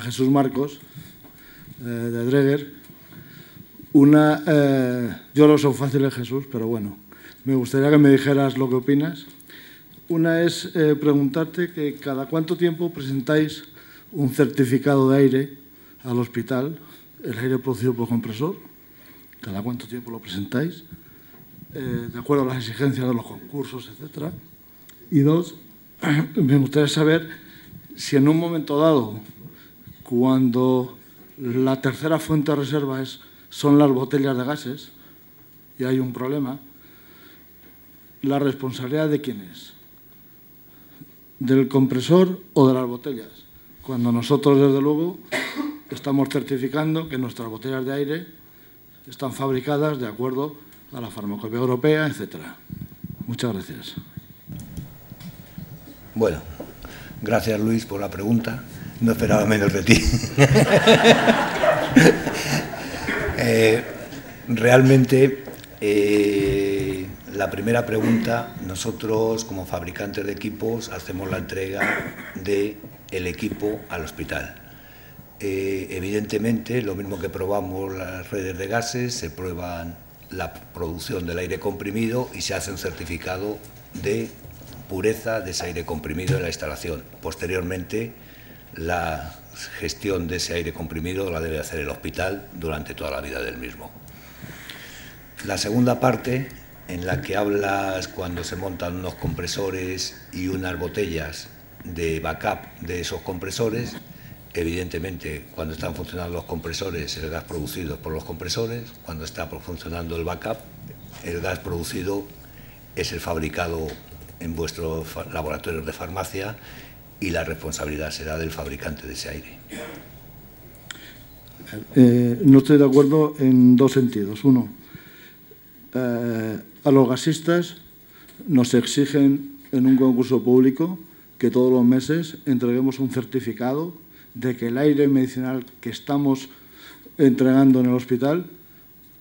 Jesús Marcos, de Dreger. Una, yo lo son fáciles, Jesús, pero bueno, me gustaría que me dijeras lo que opinas. Una es preguntarte que cada cuánto tiempo presentáis un certificado de aire al hospital, el aire producido por compresor, cada cuánto tiempo lo presentáis, de acuerdo a las exigencias de los concursos, etcétera. Y dos, me gustaría saber si en un momento dado, cuando la tercera fuente de reserva son las botellas de gases y hay un problema, ¿la responsabilidad de quién es? ¿Del compresor o de las botellas? Cuando nosotros, desde luego, estamos certificando que nuestras botellas de aire están fabricadas de acuerdo a la farmacopea europea, etcétera. Muchas gracias. Bueno, gracias Luis por la pregunta. No esperaba menos de ti. Realmente, la primera pregunta, nosotros como fabricantes de equipos hacemos la entrega del equipo al hospital. Evidentemente, lo mismo que probamos las redes de gases, se prueban la producción del aire comprimido y se hace un certificado de pureza de ese aire comprimido en la instalación. Posteriormente, la gestión de ese aire comprimido la debe hacer el hospital durante toda la vida del mismo. La segunda parte, en la que hablas cuando se montan unos compresores y unas botellas de backup de esos compresores, evidentemente, cuando están funcionando los compresores, el gas producido por los compresores; cuando está funcionando el backup, el gas producido es el fabricado en vuestros laboratorios de farmacia y la responsabilidad será del fabricante de ese aire. No estoy de acuerdo en dos sentidos. Uno, a los gasistas nos exigen en un concurso público que todos los meses entreguemos un certificado de que el aire medicinal que estamos entregando en el hospital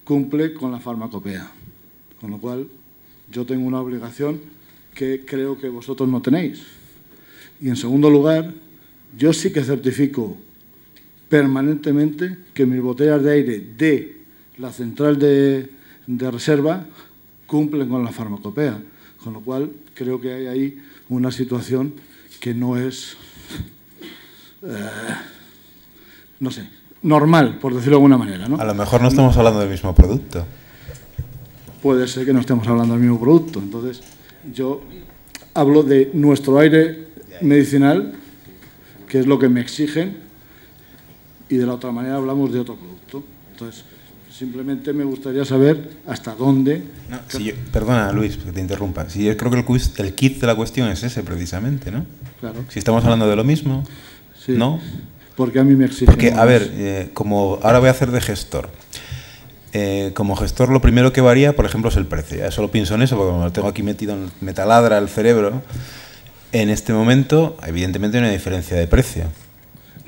cumple con la farmacopea. Con lo cual, yo tengo una obligación que creo que vosotros no tenéis. Y en segundo lugar, yo sí que certifico permanentemente que mis botellas de aire de la central de reserva cumplen con la farmacopea. Con lo cual, creo que hay ahí una situación que no es, no sé, normal, por decirlo de alguna manera, ¿no? A lo mejor no estamos hablando del mismo producto. Puede ser que no estemos hablando del mismo producto. Entonces, yo hablo de nuestro aire medicinal, que es lo que me exigen, y de la otra manera hablamos de otro producto. Entonces, simplemente me gustaría saber hasta dónde... No, perdona, Luis, que te interrumpa. Sí, yo creo que el kit de la cuestión es ese, precisamente, ¿no? Claro. Si estamos hablando de lo mismo, sí, ¿no? Porque a mí me exigen... Porque, a ver, como ahora voy a hacer de gestor. Como gestor, lo primero que varía, por ejemplo, es el precio. Ya solo pienso en eso, porque como lo tengo aquí metido, me taladra el cerebro. En este momento, evidentemente, hay una diferencia de precio.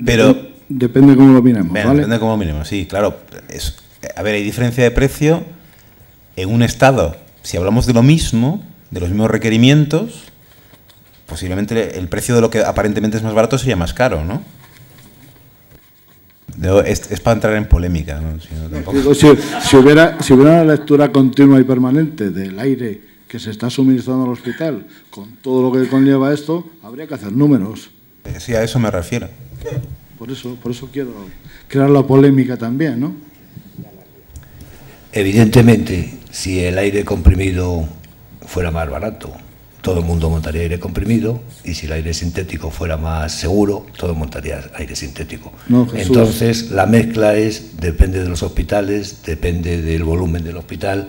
Pero... Depende cómo lo miremos, ¿vale? ¿vale? Depende cómo lo miremos, sí, claro. A ver, hay diferencia de precio en un estado. Si hablamos de lo mismo, de los mismos requerimientos, posiblemente el precio de lo que aparentemente es más barato sería más caro, ¿no? Es para entrar en polémica, ¿no? Si hubiera una lectura continua y permanente del aire que se está suministrando al hospital, con todo lo que conlleva esto, habría que hacer números. Sí, a eso me refiero. Por eso quiero crear la polémica también, ¿no? Evidentemente, si el aire comprimido fuera más barato, todo el mundo montaría aire comprimido, y si el aire sintético fuera más seguro, todo montaría aire sintético. No, entonces, la mezcla depende de los hospitales, depende del volumen del hospital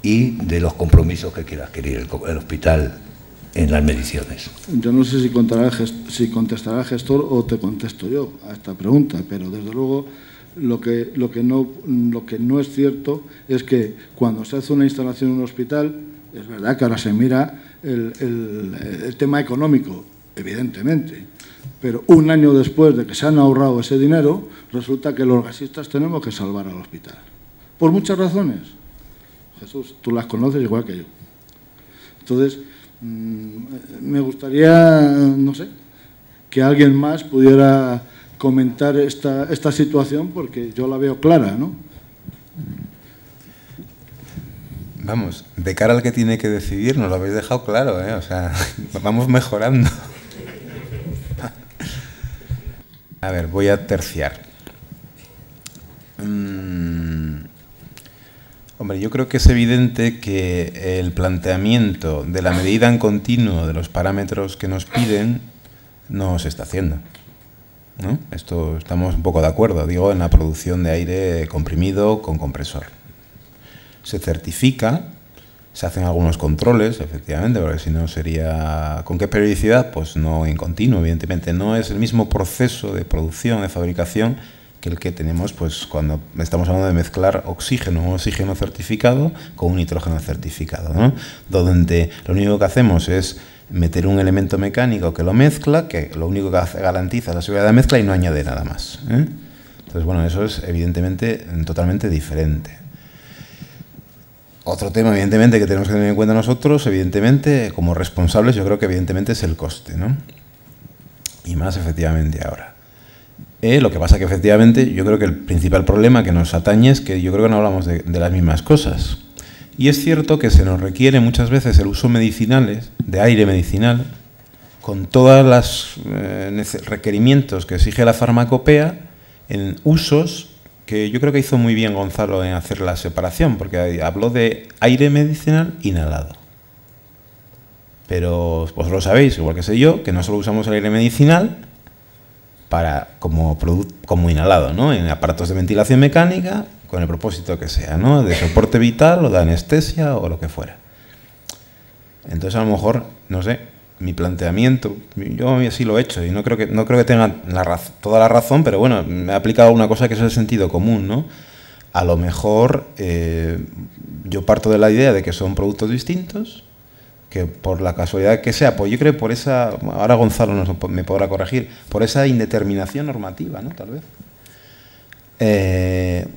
y de los compromisos que quiera adquirir el hospital en las mediciones. Yo no sé si contestará el gestor o te contesto yo a esta pregunta, pero desde luego lo que no es cierto es que cuando se hace una instalación en un hospital, es verdad que ahora se mira el tema económico, evidentemente, pero un año después de que se han ahorrado ese dinero, resulta que los gasistas tenemos que salvar al hospital. Por muchas razones. Jesús, tú las conoces igual que yo. Entonces, me gustaría, no sé, que alguien más pudiera comentar esta situación, porque yo la veo clara, ¿no? Vamos, de cara al que tiene que decidir, nos lo habéis dejado claro, ¿eh? O sea, vamos mejorando. A ver, voy a terciar. Hombre, yo creo que es evidente que el planteamiento de la medida en continuo de los parámetros que nos piden no se está haciendo, ¿no? Esto estamos un poco de acuerdo, digo, en la producción de aire comprimido con compresor. Se certifica, se hacen algunos controles, efectivamente, porque si no sería... ¿Con qué periodicidad? Pues no en continuo, evidentemente. No es el mismo proceso de producción, de fabricación, que el que tenemos pues cuando estamos hablando de mezclar oxígeno, un oxígeno certificado con un nitrógeno certificado, ¿no? Donde lo único que hacemos es meter un elemento mecánico que lo mezcla, que lo único que garantiza la seguridad de mezcla y no añade nada más, ¿eh? Entonces, bueno, eso es evidentemente totalmente diferente. Otro tema, evidentemente, que tenemos que tener en cuenta nosotros, evidentemente, como responsables, yo creo que evidentemente es el coste, ¿no? Y más efectivamente ahora. Lo que pasa que efectivamente yo creo que el principal problema que nos atañe es que yo creo que no hablamos de las mismas cosas. Y es cierto que se nos requiere muchas veces el uso medicinales, de aire medicinal, con todos los requerimientos que exige la farmacopea, en usos que yo creo que hizo muy bien Gonzalo en hacer la separación, porque habló de aire medicinal inhalado. Pero vosotros lo sabéis, igual que sé yo, que no solo usamos el aire medicinal como inhalado, ¿no? En aparatos de ventilación mecánica, con el propósito que sea, ¿no? De soporte vital o de anestesia o lo que fuera. Entonces, a lo mejor, no sé, mi planteamiento, yo así lo he hecho y no creo que tenga toda la razón, pero bueno, me ha aplicado una cosa que es el sentido común, ¿no? A lo mejor yo parto de la idea de que son productos distintos, que por la casualidad que sea, pues yo creo por esa, ahora Gonzalo me podrá corregir, por esa indeterminación normativa, ¿no? Tal vez.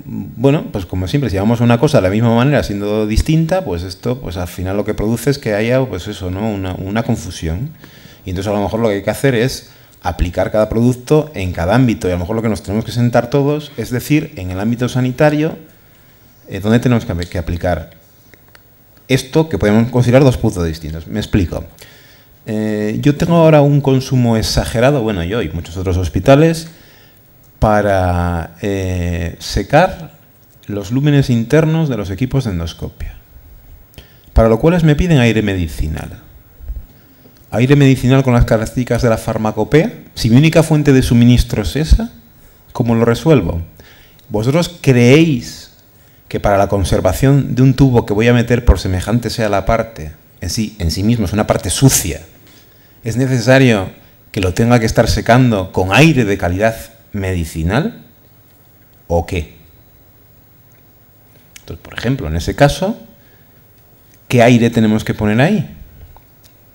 Bueno, pues como siempre, si llevamos una cosa de la misma manera siendo distinta, pues esto, pues al final lo que produce es que haya, pues eso, ¿no? Una confusión. Y entonces a lo mejor lo que hay que hacer es aplicar cada producto en cada ámbito. Y a lo mejor lo que nos tenemos que sentar todos es decir, en el ámbito sanitario, ¿dónde tenemos que aplicar esto que podemos considerar dos puntos distintos? Me explico. Yo tengo ahora un consumo exagerado, bueno, yo y muchos otros hospitales, para secar los lúmenes internos de los equipos de endoscopia. Para lo cual me piden aire medicinal. Aire medicinal con las características de la farmacopea. Si mi única fuente de suministro es esa, ¿cómo lo resuelvo? ¿Vosotros creéis que para la conservación de un tubo que voy a meter, por semejante sea la parte, en sí mismo es una parte sucia, es necesario que lo tenga que estar secando con aire de calidad medicinal? ¿O qué? Entonces, por ejemplo, en ese caso, ¿qué aire tenemos que poner ahí?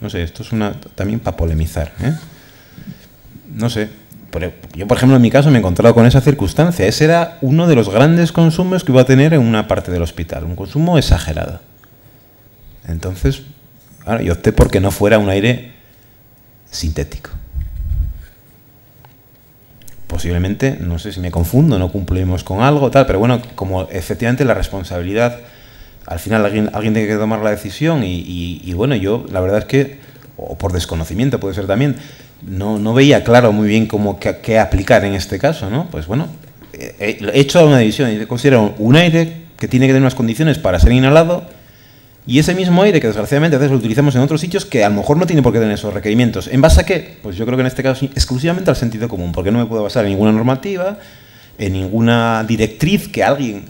No sé, esto es también para polemizar, ¿eh? No sé. Yo, por ejemplo, en mi caso me he encontrado con esa circunstancia. Ese era uno de los grandes consumos que iba a tener en una parte del hospital, un consumo exagerado. Entonces, claro, yo opté por que no fuera un aire sintético. Posiblemente, no sé si me confundo, no cumplimos con algo, tal, pero bueno, como efectivamente la responsabilidad, al final alguien tiene que tomar la decisión y bueno, yo la verdad es que, o por desconocimiento puede ser también, no veía claro muy bien qué aplicar en este caso, ¿no? Pues bueno, he hecho una división y considero un aire que tiene que tener unas condiciones para ser inhalado y ese mismo aire que desgraciadamente a veces lo utilizamos en otros sitios que a lo mejor no tiene por qué tener esos requerimientos. ¿En base a qué? Pues yo creo que en este caso exclusivamente al sentido común, porque no me puedo basar en ninguna normativa, en ninguna directriz que alguien,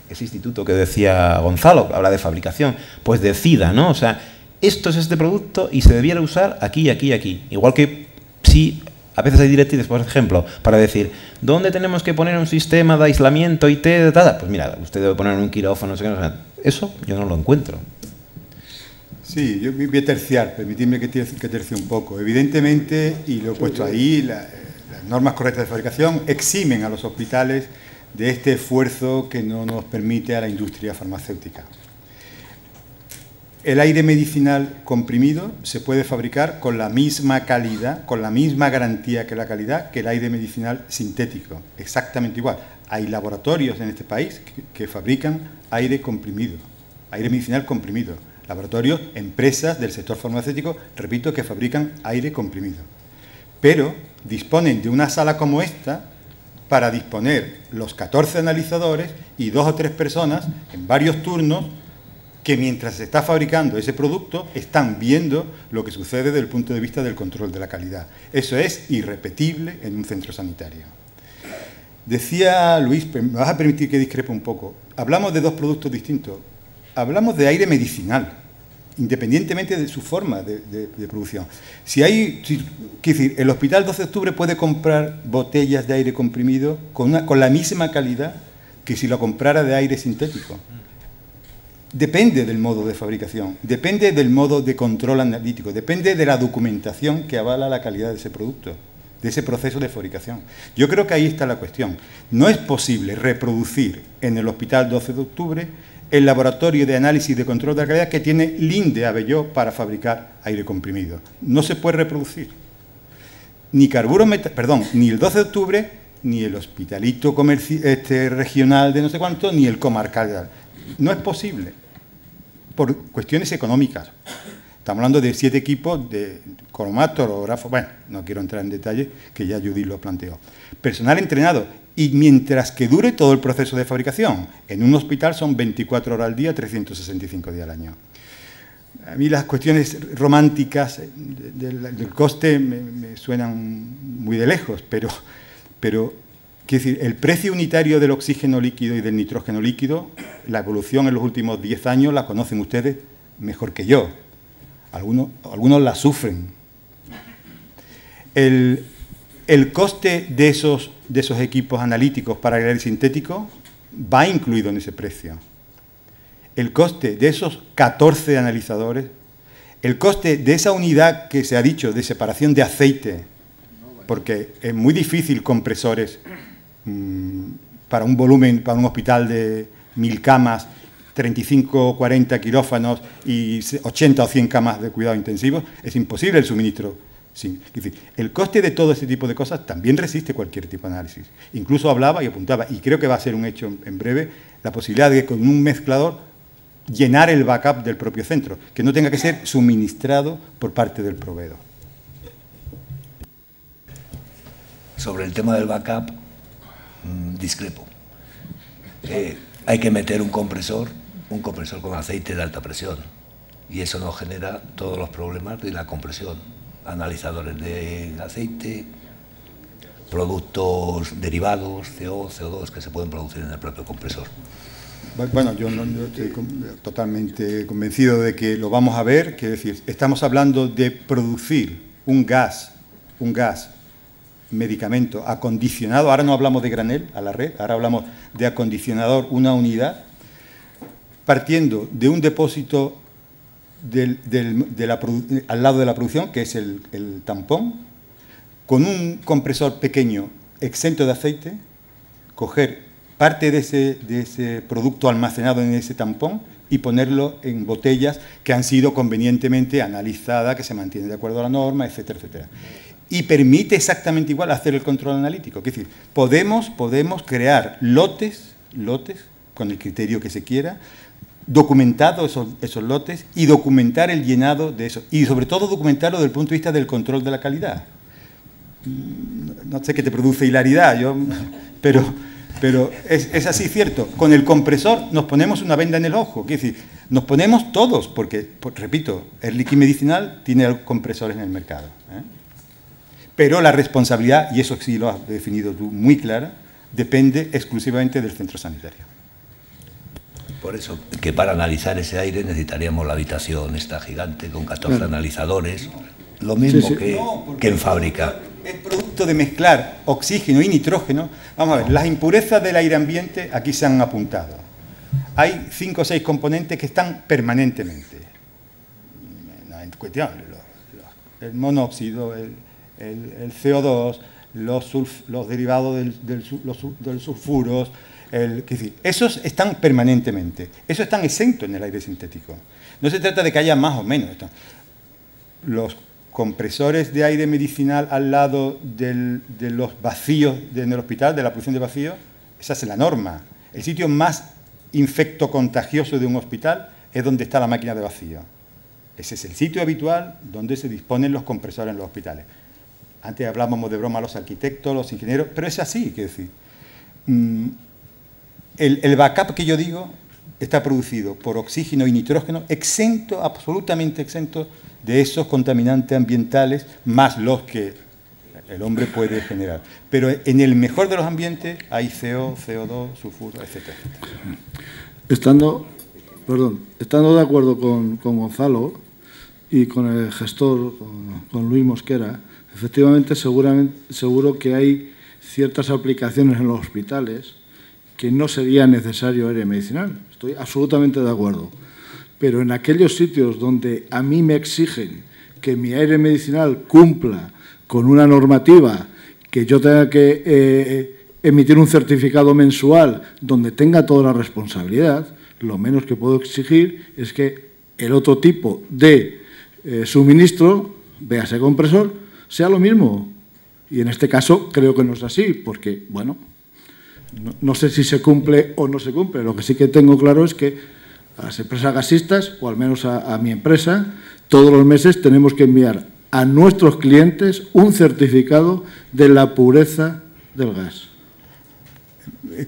ese instituto que decía Gonzalo, habla de fabricación, pues decida, ¿no? O sea, esto es este producto y se debiera usar aquí, aquí y aquí. Igual que si a veces hay directrices, por ejemplo, para decir, ¿dónde tenemos que poner un sistema de aislamiento IT? Pues mira, usted debe poner un quirófano, no sé qué, o sea, eso yo no lo encuentro. Sí, yo voy a terciar, permitidme que tercie un poco. Evidentemente, y lo he puesto ahí, las normas correctas de fabricación eximen a los hospitales de este esfuerzo que no nos permite a la industria farmacéutica. el aire medicinal comprimido se puede fabricar con la misma calidad, con la misma garantía que la calidad que el aire medicinal sintético, exactamente igual. Hay laboratorios en este país que fabrican aire comprimido, aire medicinal comprimido. Laboratorios, empresas del sector farmacéutico, repito, que fabrican aire comprimido. Pero disponen de una sala como esta para disponer los 14 analizadores y 2 o 3 personas en varios turnos que mientras se está fabricando ese producto están viendo lo que sucede desde el punto de vista del control de la calidad. Eso es irrepetible en un centro sanitario. Decía Luis, me vas a permitir que discrepe un poco, hablamos de 2 productos distintos. Hablamos de aire medicinal, independientemente de su forma de producción. Quiero decir, el Hospital 12 de Octubre puede comprar botellas de aire comprimido con la misma calidad que si lo comprara de aire sintético. Depende del modo de fabricación, depende del modo de control analítico, depende de la documentación que avala la calidad de ese producto, de ese proceso de fabricación. Yo creo que ahí está la cuestión. No es posible reproducir en el Hospital 12 de Octubre el laboratorio de análisis de control de la calidad que tiene Linde Abelló para fabricar aire comprimido. No se puede reproducir. Ni el 12 de Octubre, ni el Hospitalito regional de no sé cuánto, ni el comarcal. No es posible, por cuestiones económicas. Estamos hablando de 7 equipos de cromatógrafos, bueno, no quiero entrar en detalle, que ya Judith lo planteó. Personal entrenado, y mientras que dure todo el proceso de fabricación. En un hospital son 24 horas al día, 365 días al año. A mí las cuestiones románticas del coste me suenan muy de lejos, pero quiero decir, el precio unitario del oxígeno líquido y del nitrógeno líquido, la evolución en los últimos 10 años la conocen ustedes mejor que yo. Algunos la sufren. El coste de esos equipos analíticos para el aire sintético va incluido en ese precio. El coste de esos 14 analizadores, el coste de esa unidad que se ha dicho de separación de aceite, porque es muy difícil compresores para un volumen, para un hospital de 1000 camas, 35 o 40 quirófanos y 80 o 100 camas de cuidado intensivos, es imposible el suministro. Sí, es decir, el coste de todo este tipo de cosas también resiste cualquier tipo de análisis. Incluso hablaba y apuntaba, y creo que va a ser un hecho en breve, la posibilidad de con un mezclador llenar el backup del propio centro, que no tenga que ser suministrado por parte del proveedor. Sobre el tema del backup, discrepo. Hay que meter un compresor con aceite de alta presión, y eso nos genera todos los problemas de la compresión. Analizadores de aceite, productos derivados, CO, CO2, que se pueden producir en el propio compresor. Bueno, yo estoy totalmente convencido de que lo vamos a ver, que es decir, estamos hablando de producir un gas, medicamento acondicionado, ahora no hablamos de granel a la red, ahora hablamos de acondicionador, una unidad, partiendo de un depósito al lado de la producción, que es el tampón, con un compresor pequeño exento de aceite, coger parte de ese producto almacenado en ese tampón y ponerlo en botellas que han sido convenientemente analizadas, que se mantienen de acuerdo a la norma, etcétera, etcétera. Y permite exactamente igual hacer el control analítico. Es decir, podemos crear lotes con el criterio que se quiera, documentado esos lotes y documentar el llenado de eso. Y sobre todo documentarlo desde el punto de vista del control de la calidad. No sé qué te produce hilaridad, pero es así cierto. Con el compresor nos ponemos una venda en el ojo. Es decir, nos ponemos todos, porque, repito, el líquido medicinal tiene compresores en el mercado. Pero la responsabilidad, y eso sí lo has definido tú muy clara, depende exclusivamente del centro sanitario. Por eso, que para analizar ese aire necesitaríamos la habitación esta gigante con 14 analizadores, lo mismo que en fábrica. El producto de mezclar oxígeno y nitrógeno, vamos a ver, las impurezas del aire ambiente aquí se han apuntado. Hay 5 o 6 componentes que están permanentemente. En cuestión, el monóxido, el CO2, los derivados de los sulfuros, Esos están permanentemente, esos están exentos en el aire sintético. No se trata de que haya más o menos. Los compresores de aire medicinal al lado de los vacíos en el hospital, de la producción de vacíos, esa es la norma. El sitio más infectocontagioso de un hospital es donde está la máquina de vacío. Ese es el sitio habitual donde se disponen los compresores en los hospitales. Antes hablábamos de broma a los arquitectos, los ingenieros, pero es así, quiero decir. El backup que yo digo está producido por oxígeno y nitrógeno exento, absolutamente exento de esos contaminantes ambientales, más los que el hombre puede generar. Pero en el mejor de los ambientes hay CO, CO2, sulfuro, etc. Estando de acuerdo con Gonzalo y con el gestor, con Luis Mosquera, efectivamente seguro que hay ciertas aplicaciones en los hospitales que no sería necesario aire medicinal. Estoy absolutamente de acuerdo. Pero en aquellos sitios donde a mí me exigen que mi aire medicinal cumpla con una normativa, que yo tenga que emitir un certificado mensual donde tenga toda la responsabilidad, lo menos que puedo exigir es que el otro tipo de suministro, véase compresor, sea lo mismo. Y en este caso creo que no es así, porque, bueno, no sé si se cumple o no se cumple. Lo que sí que tengo claro es que a las empresas gasistas, o al menos a mi empresa, todos los meses tenemos que enviar a nuestros clientes un certificado de la pureza del gas.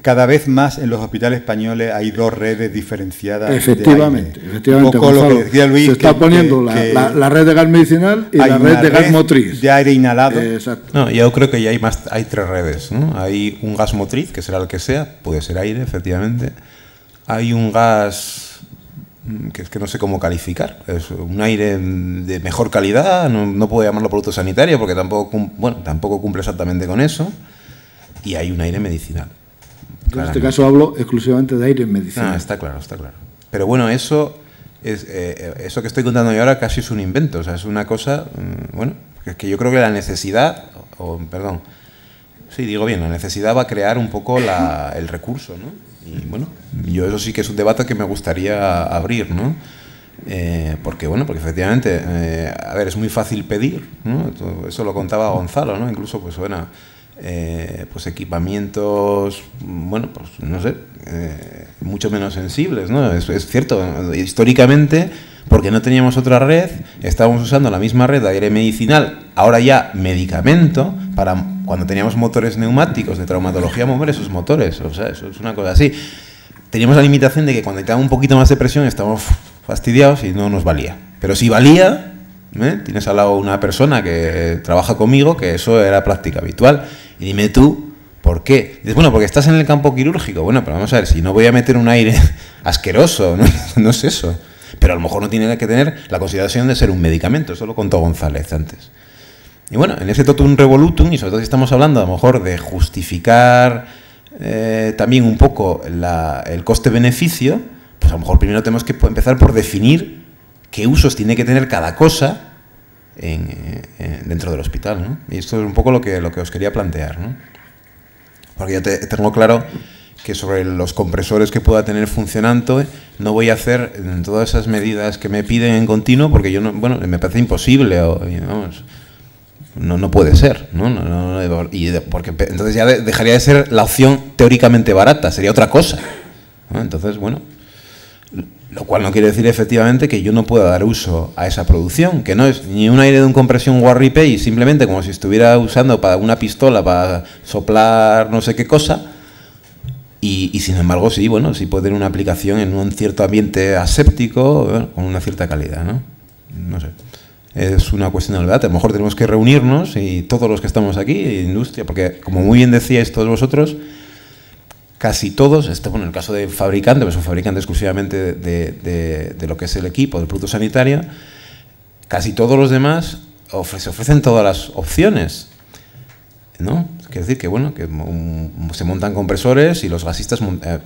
Cada vez más en los hospitales españoles hay dos redes diferenciadas. Efectivamente, Gonzalo, lo que decía Luis, se está poniendo la red de gas medicinal y la red de gas motriz. De aire inhalado. Exacto. No, yo creo que ya hay tres redes, ¿no? Hay un gas motriz, que será el que sea, puede ser aire, efectivamente. Hay un gas que es que no sé cómo calificar, es un aire de mejor calidad, no puedo llamarlo producto sanitario porque tampoco cumple exactamente con eso, y hay un aire medicinal. En este caso hablo exclusivamente de aire medicinal. Está claro. Pero bueno, eso que estoy contando yo ahora casi es un invento, o sea, es una cosa, es que yo creo que la necesidad, la necesidad va a crear un poco el recurso, ¿no? Y bueno, yo eso sí que es un debate que me gustaría abrir, ¿no? Porque efectivamente, es muy fácil pedir, ¿no? Eso lo contaba Gonzalo, ¿no? Incluso, equipamientos, mucho menos sensibles, ¿no? Es cierto, históricamente, porque no teníamos otra red, estábamos usando la misma red de aire medicinal, ahora ya medicamento, para cuando teníamos motores neumáticos de traumatología mover esos motores, o sea, eso es una cosa así. Teníamos la limitación de que cuando necesitábamos un poquito más de presión estábamos fastidiados y no nos valía. Pero si valía, tienes al lado una persona que trabaja conmigo, que eso era práctica habitual. Y dime tú, ¿por qué? Dices, porque estás en el campo quirúrgico. Bueno, pero vamos a ver, si no voy a meter un aire asqueroso, no es eso. Pero a lo mejor no tiene que tener la consideración de ser un medicamento, eso lo contó González antes. Y bueno, en ese totum revolutum, y sobre todo si estamos hablando a lo mejor de justificar también un poco el coste-beneficio, pues a lo mejor primero tenemos que empezar por definir qué usos tiene que tener cada cosa dentro del hospital, ¿no? Y esto es un poco lo que os quería plantear, ¿no? Porque yo tengo claro que sobre los compresores que pueda tener funcionando no voy a hacer todas esas medidas que me piden en continuo, porque yo me parece imposible, no puede ser, ¿no? Porque entonces ya dejaría de ser la opción teóricamente barata, sería otra cosa, ¿no? Entonces, lo cual no quiere decir efectivamente que yo no pueda dar uso a esa producción, que no es ni un aire de un compresión Warripey, simplemente como si estuviera usando para una pistola para soplar no sé qué cosa, y sin embargo sí puede tener una aplicación en un cierto ambiente aséptico, con una cierta calidad, ¿no? No sé. Es una cuestión de debate. A lo mejor tenemos que reunirnos y todos los que estamos aquí, industria, porque como muy bien decíais todos vosotros, casi todos, en el caso de fabricantes, pues son fabricantes exclusivamente de lo que es el equipo, del producto sanitario, casi todos los demás se ofrecen todas las opciones, ¿no? Quiere decir que se montan compresores y los gasistas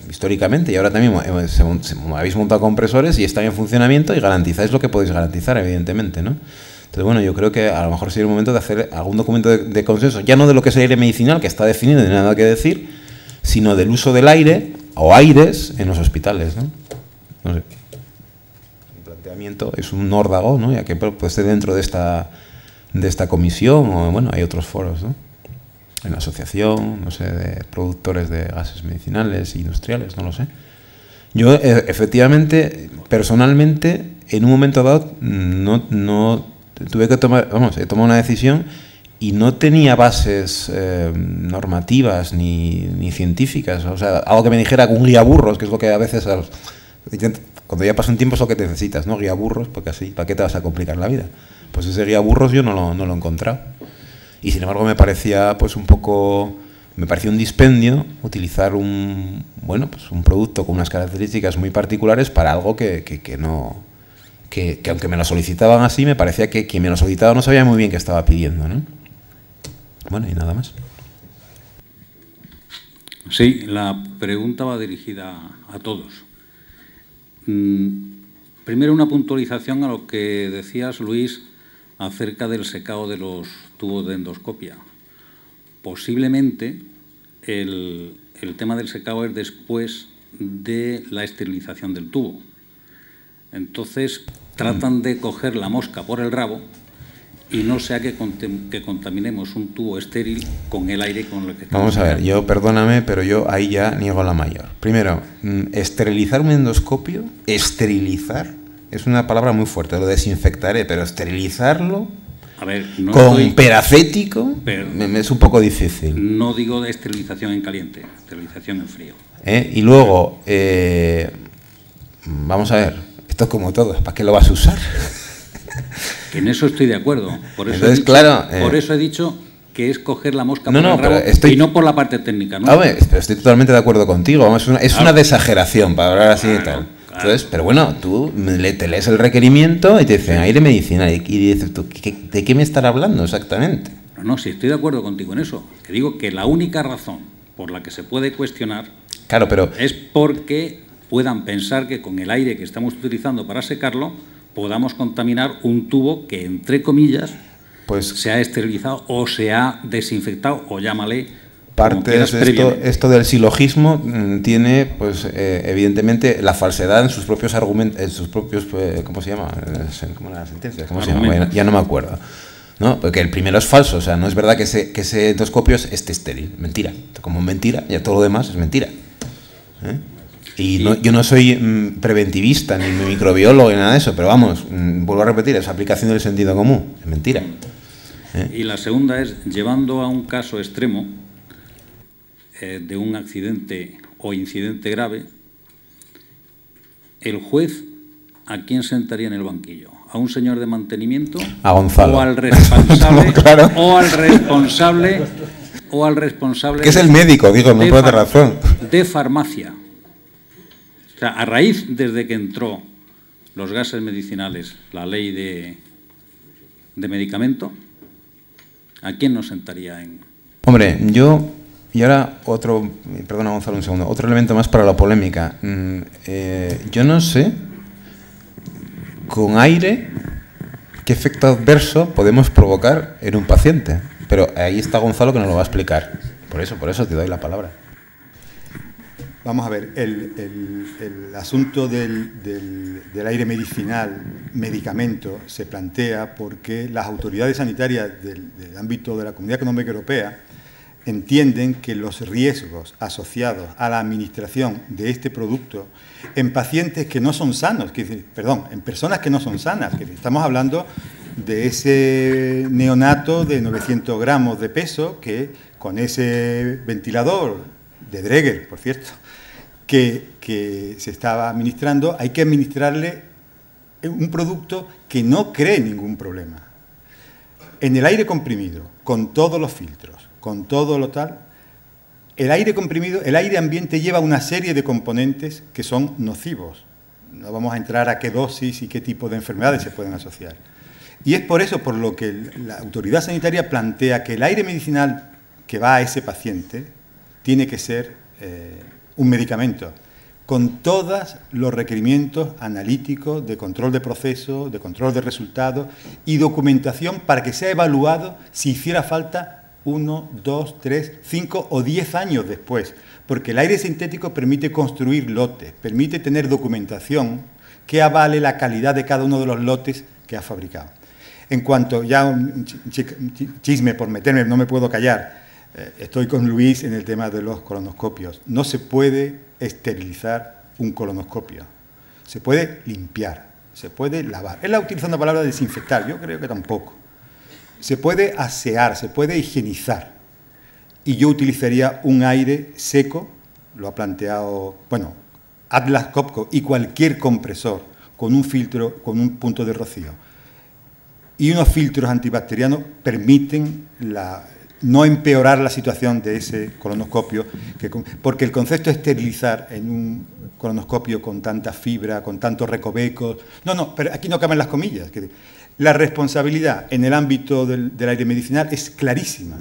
históricamente, y ahora también habéis montado compresores y están en funcionamiento y garantizáis lo que podéis garantizar, evidentemente, ¿no? Entonces, yo creo que a lo mejor sería el momento de hacer algún documento de consenso, ya no de lo que es el aire medicinal, que está definido y no hay nada que decir, sino del uso del aire o aires en los hospitales, ¿no? No sé. El planteamiento es un órdago, ¿no? Ya que pues, esté dentro de esta comisión, o bueno, hay otros foros, ¿no? En la asociación, no sé, de productores de gases medicinales e industriales, no lo sé. Yo, efectivamente, personalmente, en un momento dado, no tuve que tomar, he tomado una decisión y no tenía bases normativas ni científicas, o sea, algo que me dijera un guiaburros, que es lo que a veces, cuando ya pasa un tiempo es lo que necesitas, ¿no? Guiaburros, porque así, ¿para qué te vas a complicar la vida? Pues ese guiaburros yo no lo he encontrado. Y sin embargo me parecía pues un dispendio utilizar un producto con unas características muy particulares para algo que aunque me lo solicitaban así, me parecía que quien me lo solicitaba no sabía muy bien qué estaba pidiendo, ¿no? Bueno, y nada más. Sí, la pregunta va dirigida a todos. Primero, una puntualización a lo que decías, Luis, acerca del secado de los tubos de endoscopia. Posiblemente el tema del secado es después de la esterilización del tubo. Entonces, tratan de coger la mosca por el rabo y no sea que contaminemos un tubo estéril con el aire con el que estamos. Vamos a ver, perdóname, pero yo ahí ya niego la mayor. Primero, esterilizar un endoscopio, esterilizar, es una palabra muy fuerte, lo desinfectaré, pero esterilizarlo a ver, con peracético es un poco difícil. No digo de esterilización en caliente, esterilización en frío. Y luego, vamos a ver, esto es como todo, ¿para qué lo vas a usar? Que en eso estoy de acuerdo. Por eso, entonces, claro, por eso he dicho que es coger la mosca por el rabo y no por la parte técnica, ¿no? A ver, estoy totalmente de acuerdo contigo. Es una desageración, para hablar así y tal. Entonces, pero bueno, tú te lees el requerimiento y te dicen aire medicinal y dices tú, ¿de qué me estás hablando exactamente? No, sí, estoy de acuerdo contigo en eso. Te digo que la única razón por la que se puede cuestionar es porque puedan pensar que con el aire que estamos utilizando para secarlo podamos contaminar un tubo que, entre comillas, pues se ha esterilizado o se ha desinfectado, o llámale. Parte de esto del silogismo tiene, pues, evidentemente, la falsedad en sus propios argumentos, en sus propios, ¿cómo se llama? ¿Cómo era la sentencia? ¿Cómo se llama? Ya no me acuerdo, ¿no? Porque el primero es falso, o sea, no es verdad que ese endoscopio esté estéril, mentira. Como mentira, ya todo lo demás es mentira. Y yo no soy preventivista, ni microbiólogo, ni nada de eso, pero vamos, vuelvo a repetir, es aplicación del sentido común, es mentira. Y la segunda es, llevando a un caso extremo, de un accidente o incidente grave, el juez, ¿a quién sentaría en el banquillo? ¿A un señor de mantenimiento? A Gonzalo. ¿O al responsable? Claro. ¿O al responsable? Que es el médico, digo, no puede tener razón. De farmacia. O sea, a raíz, desde que entró los gases medicinales, la ley de medicamento, ¿a quién nos sentaría en...? Hombre, y ahora otro, perdona Gonzalo un segundo, otro elemento más para la polémica. Yo no sé, con aire, qué efecto adverso podemos provocar en un paciente. Pero ahí está Gonzalo que nos lo va a explicar. Por eso te doy la palabra. Vamos a ver, el asunto del aire medicinal, medicamento, se plantea porque las autoridades sanitarias del ámbito de la Comunidad Económica Europea entienden que los riesgos asociados a la administración de este producto en pacientes que no son sanos, en personas que no son sanas, que estamos hablando de ese neonato de 900 gramos de peso que con ese ventilador de Dreger, por cierto, que se estaba administrando, hay que administrarle un producto que no cree ningún problema. En el aire comprimido, con todos los filtros, con todo lo tal, el aire comprimido, el aire ambiente lleva una serie de componentes que son nocivos. No vamos a entrar a qué dosis y qué tipo de enfermedades se pueden asociar. Y es por eso por lo que la autoridad sanitaria plantea que el aire medicinal que va a ese paciente tiene que ser un medicamento, con todos los requerimientos analíticos de control de proceso, de control de resultados y documentación para que sea evaluado si hiciera falta 1, 2, 3, 5 o 10 años después, porque el aire sintético permite construir lotes, permite tener documentación que avale la calidad de cada uno de los lotes que ha fabricado. En cuanto, ya un chisme por meterme, no me puedo callar, estoy con Luis en el tema de los colonoscopios. No se puede esterilizar un colonoscopio, se puede limpiar, se puede lavar. Él ha utilizado la palabra desinfectar, yo creo que tampoco. Se puede asear, se puede higienizar. Y yo utilizaría un aire seco, lo ha planteado, bueno, Atlas Copco y cualquier compresor con un filtro, con un punto de rocío. Y unos filtros antibacterianos permiten no empeorar la situación de ese colonoscopio, porque el concepto de esterilizar en un colonoscopio con tanta fibra, con tantos recovecos... No, pero aquí no caben las comillas. La responsabilidad en el ámbito del aire medicinal es clarísima.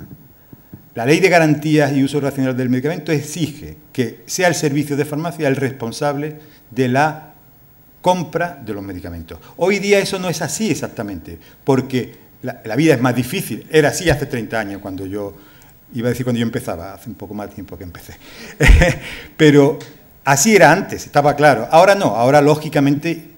La Ley de Garantías y Uso Racional del Medicamento exige que sea el servicio de farmacia el responsable de la compra de los medicamentos. Hoy día eso no es así exactamente, porque la vida es más difícil. Era así hace 30 años, cuando yo empezaba, hace un poco más de tiempo que empecé. Pero así era antes, estaba claro. Ahora no, ahora lógicamente,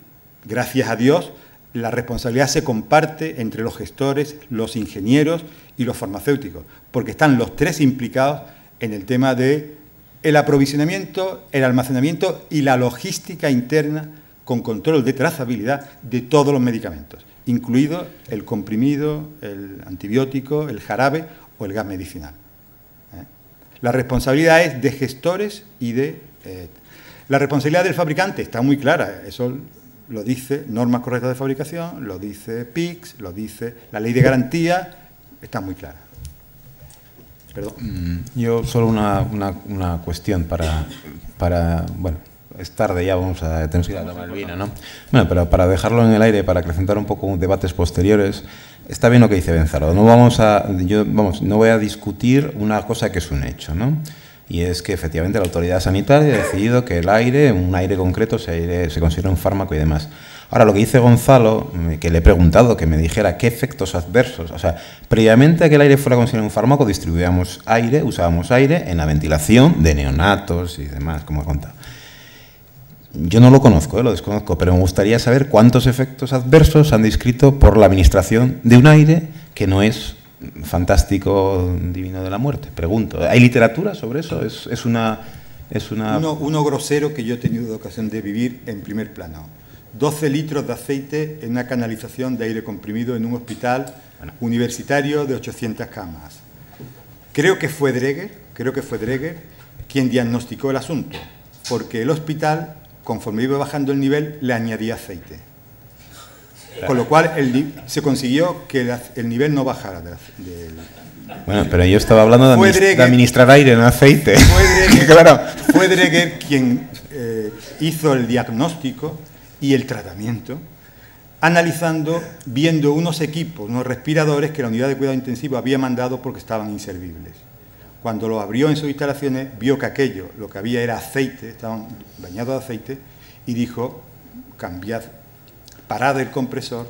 gracias a Dios, la responsabilidad se comparte entre los gestores, los ingenieros y los farmacéuticos, porque están los tres implicados en el tema de el aprovisionamiento, el almacenamiento y la logística interna con control de trazabilidad de todos los medicamentos, incluido el comprimido, el antibiótico, el jarabe o el gas medicinal. La responsabilidad es de gestores y de... la responsabilidad del fabricante está muy clara, eso lo dice normas correctas de fabricación, lo dice PICS, lo dice la ley de garantía, está muy clara. Perdón. Yo solo una cuestión para bueno, es tarde ya, tenemos que ir a tomar el vino, ¿no? Bueno, pero para dejarlo en el aire, para acrecentar un poco debates posteriores, está bien lo que dice Benzalo. No voy a discutir una cosa que es un hecho, ¿no? Y es que efectivamente la autoridad sanitaria ha decidido que el aire, un aire concreto, se considera un fármaco y demás. Ahora, lo que dice Gonzalo, que le he preguntado, que me dijera qué efectos adversos, o sea, previamente a que el aire fuera considerado un fármaco, distribuíamos aire, usábamos aire en la ventilación de neonatos y demás, como he contado. Yo no lo conozco, lo desconozco, pero me gustaría saber cuántos efectos adversos han descrito por la administración de un aire que no es fantástico divino de la muerte. Pregunto, ¿hay literatura sobre eso? Es una... Uno grosero que yo he tenido ocasión de vivir en primer plano. 12 litros de aceite en una canalización de aire comprimido en un hospital universitario de 800 camas. Creo que fue Dreger quien diagnosticó el asunto, porque el hospital, conforme iba bajando el nivel, le añadía aceite. Con lo cual se consiguió que el nivel no bajara Bueno, pero yo estaba hablando de administrar aire en aceite. Fue Dreger quien hizo el diagnóstico y el tratamiento, analizando, viendo unos equipos, unos respiradores que la unidad de cuidado intensivo había mandado porque estaban inservibles. Cuando lo abrió en sus instalaciones, vio que aquello, lo que había era aceite, estaban bañados de aceite, y dijo, cambiad, parad el compresor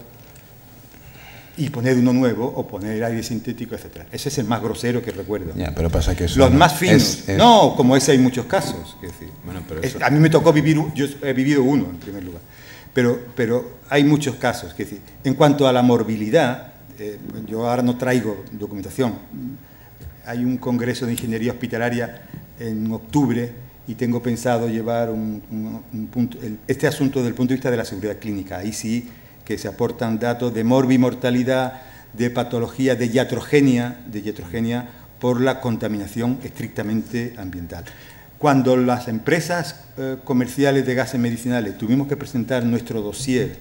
y poned uno nuevo o poner aire sintético, etc. Ese es el más grosero que recuerdo. Ya, pero pasa que eso los más finos. No, como ese hay muchos casos. Es decir, bueno, pero a mí me tocó vivir, yo he vivido uno en primer lugar, pero hay muchos casos. Es decir, en cuanto a la morbilidad, yo ahora no traigo documentación. Hay un congreso de ingeniería hospitalaria en octubre y tengo pensado llevar este asunto desde el punto de vista de la seguridad clínica. Ahí sí que se aportan datos de morbimortalidad, de patología, de iatrogenia por la contaminación estrictamente ambiental. Cuando las empresas comerciales de gases medicinales tuvimos que presentar nuestro dossier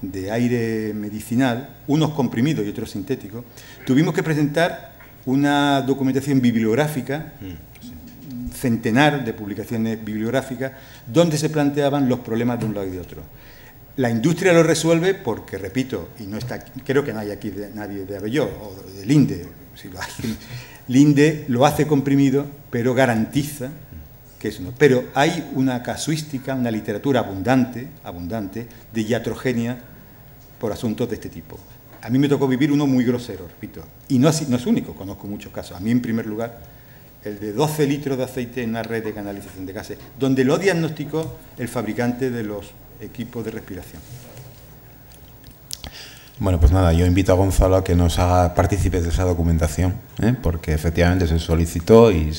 de aire medicinal, unos comprimidos y otros sintéticos, tuvimos que presentar una documentación bibliográfica, centenar de publicaciones bibliográficas, donde se planteaban los problemas de un lado y de otro. La industria lo resuelve porque, repito, y no está, creo que no hay aquí nadie de Abelló o de Linde, si lo hay. Linde lo hace comprimido, pero garantiza que eso no. Pero hay una casuística, una literatura abundante de iatrogenia por asuntos de este tipo. A mí me tocó vivir uno muy grosero, repito, y no es único, conozco muchos casos. A mí, en primer lugar, el de 12 litros de aceite en una red de canalización de gases, donde lo diagnosticó el fabricante de los equipos de respiración. Bueno, pues nada, yo invito a Gonzalo a que nos haga partícipes de esa documentación, porque efectivamente se solicitó y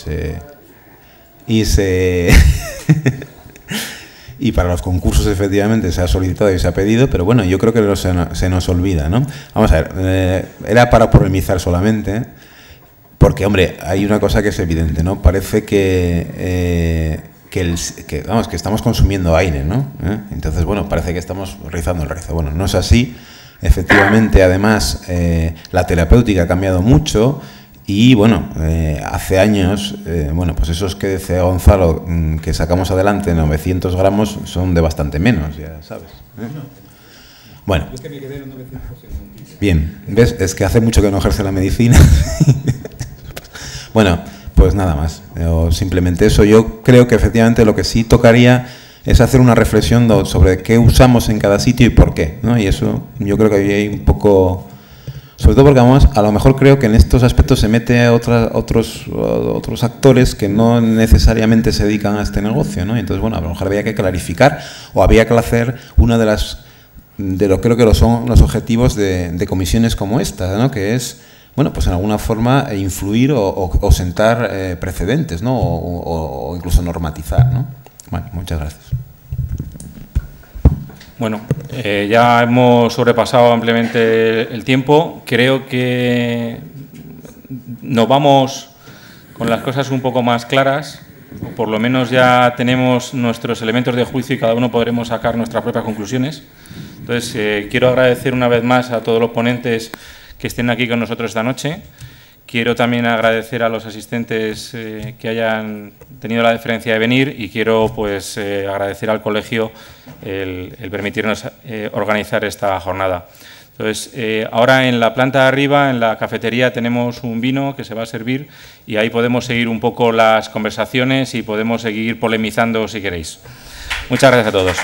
y para los concursos efectivamente se ha solicitado y se ha pedido, pero bueno, yo creo que se nos olvida, ¿no? Vamos a ver, era para polemizar solamente, porque, hombre, hay una cosa que es evidente, ¿no? Parece que estamos consumiendo aire, ¿no? Entonces, bueno, parece que estamos realizando el rezo. Bueno, no es así. Efectivamente, además, la terapéutica ha cambiado mucho y, bueno, hace años, bueno, pues esos que decía Gonzalo, que sacamos adelante 900 gramos, son de bastante menos, ya sabes. Bueno. Bien, ¿ves? Es que hace mucho que no ejerce la medicina. Bueno, pues nada más. Simplemente eso. Yo creo que efectivamente lo que sí tocaría es hacer una reflexión sobre qué usamos en cada sitio y por qué, ¿no? Y eso yo creo que hay un poco, sobre todo porque vamos, a lo mejor creo que en estos aspectos se mete a otros actores que no necesariamente se dedican a este negocio, ¿no? Y entonces, bueno, a lo mejor había que clarificar o había que hacer una creo que son los objetivos de comisiones como esta, ¿no? Que es, bueno, pues en alguna forma influir o sentar precedentes, ¿no? O incluso normatizar, ¿no? Bueno, muchas gracias. Bueno, ya hemos sobrepasado ampliamente el tiempo. Creo que nos vamos con las cosas un poco más claras, o por lo menos ya tenemos nuestros elementos de juicio y cada uno podremos sacar nuestras propias conclusiones. Entonces, quiero agradecer una vez más a todos los ponentes que estén aquí con nosotros esta noche. Quiero también agradecer a los asistentes que hayan tenido la deferencia de venir y quiero pues agradecer al colegio el permitirnos organizar esta jornada. Entonces, ahora en la planta de arriba, en la cafetería, tenemos un vino que se va a servir y ahí podemos seguir un poco las conversaciones y podemos seguir polemizando si queréis. Muchas gracias a todos.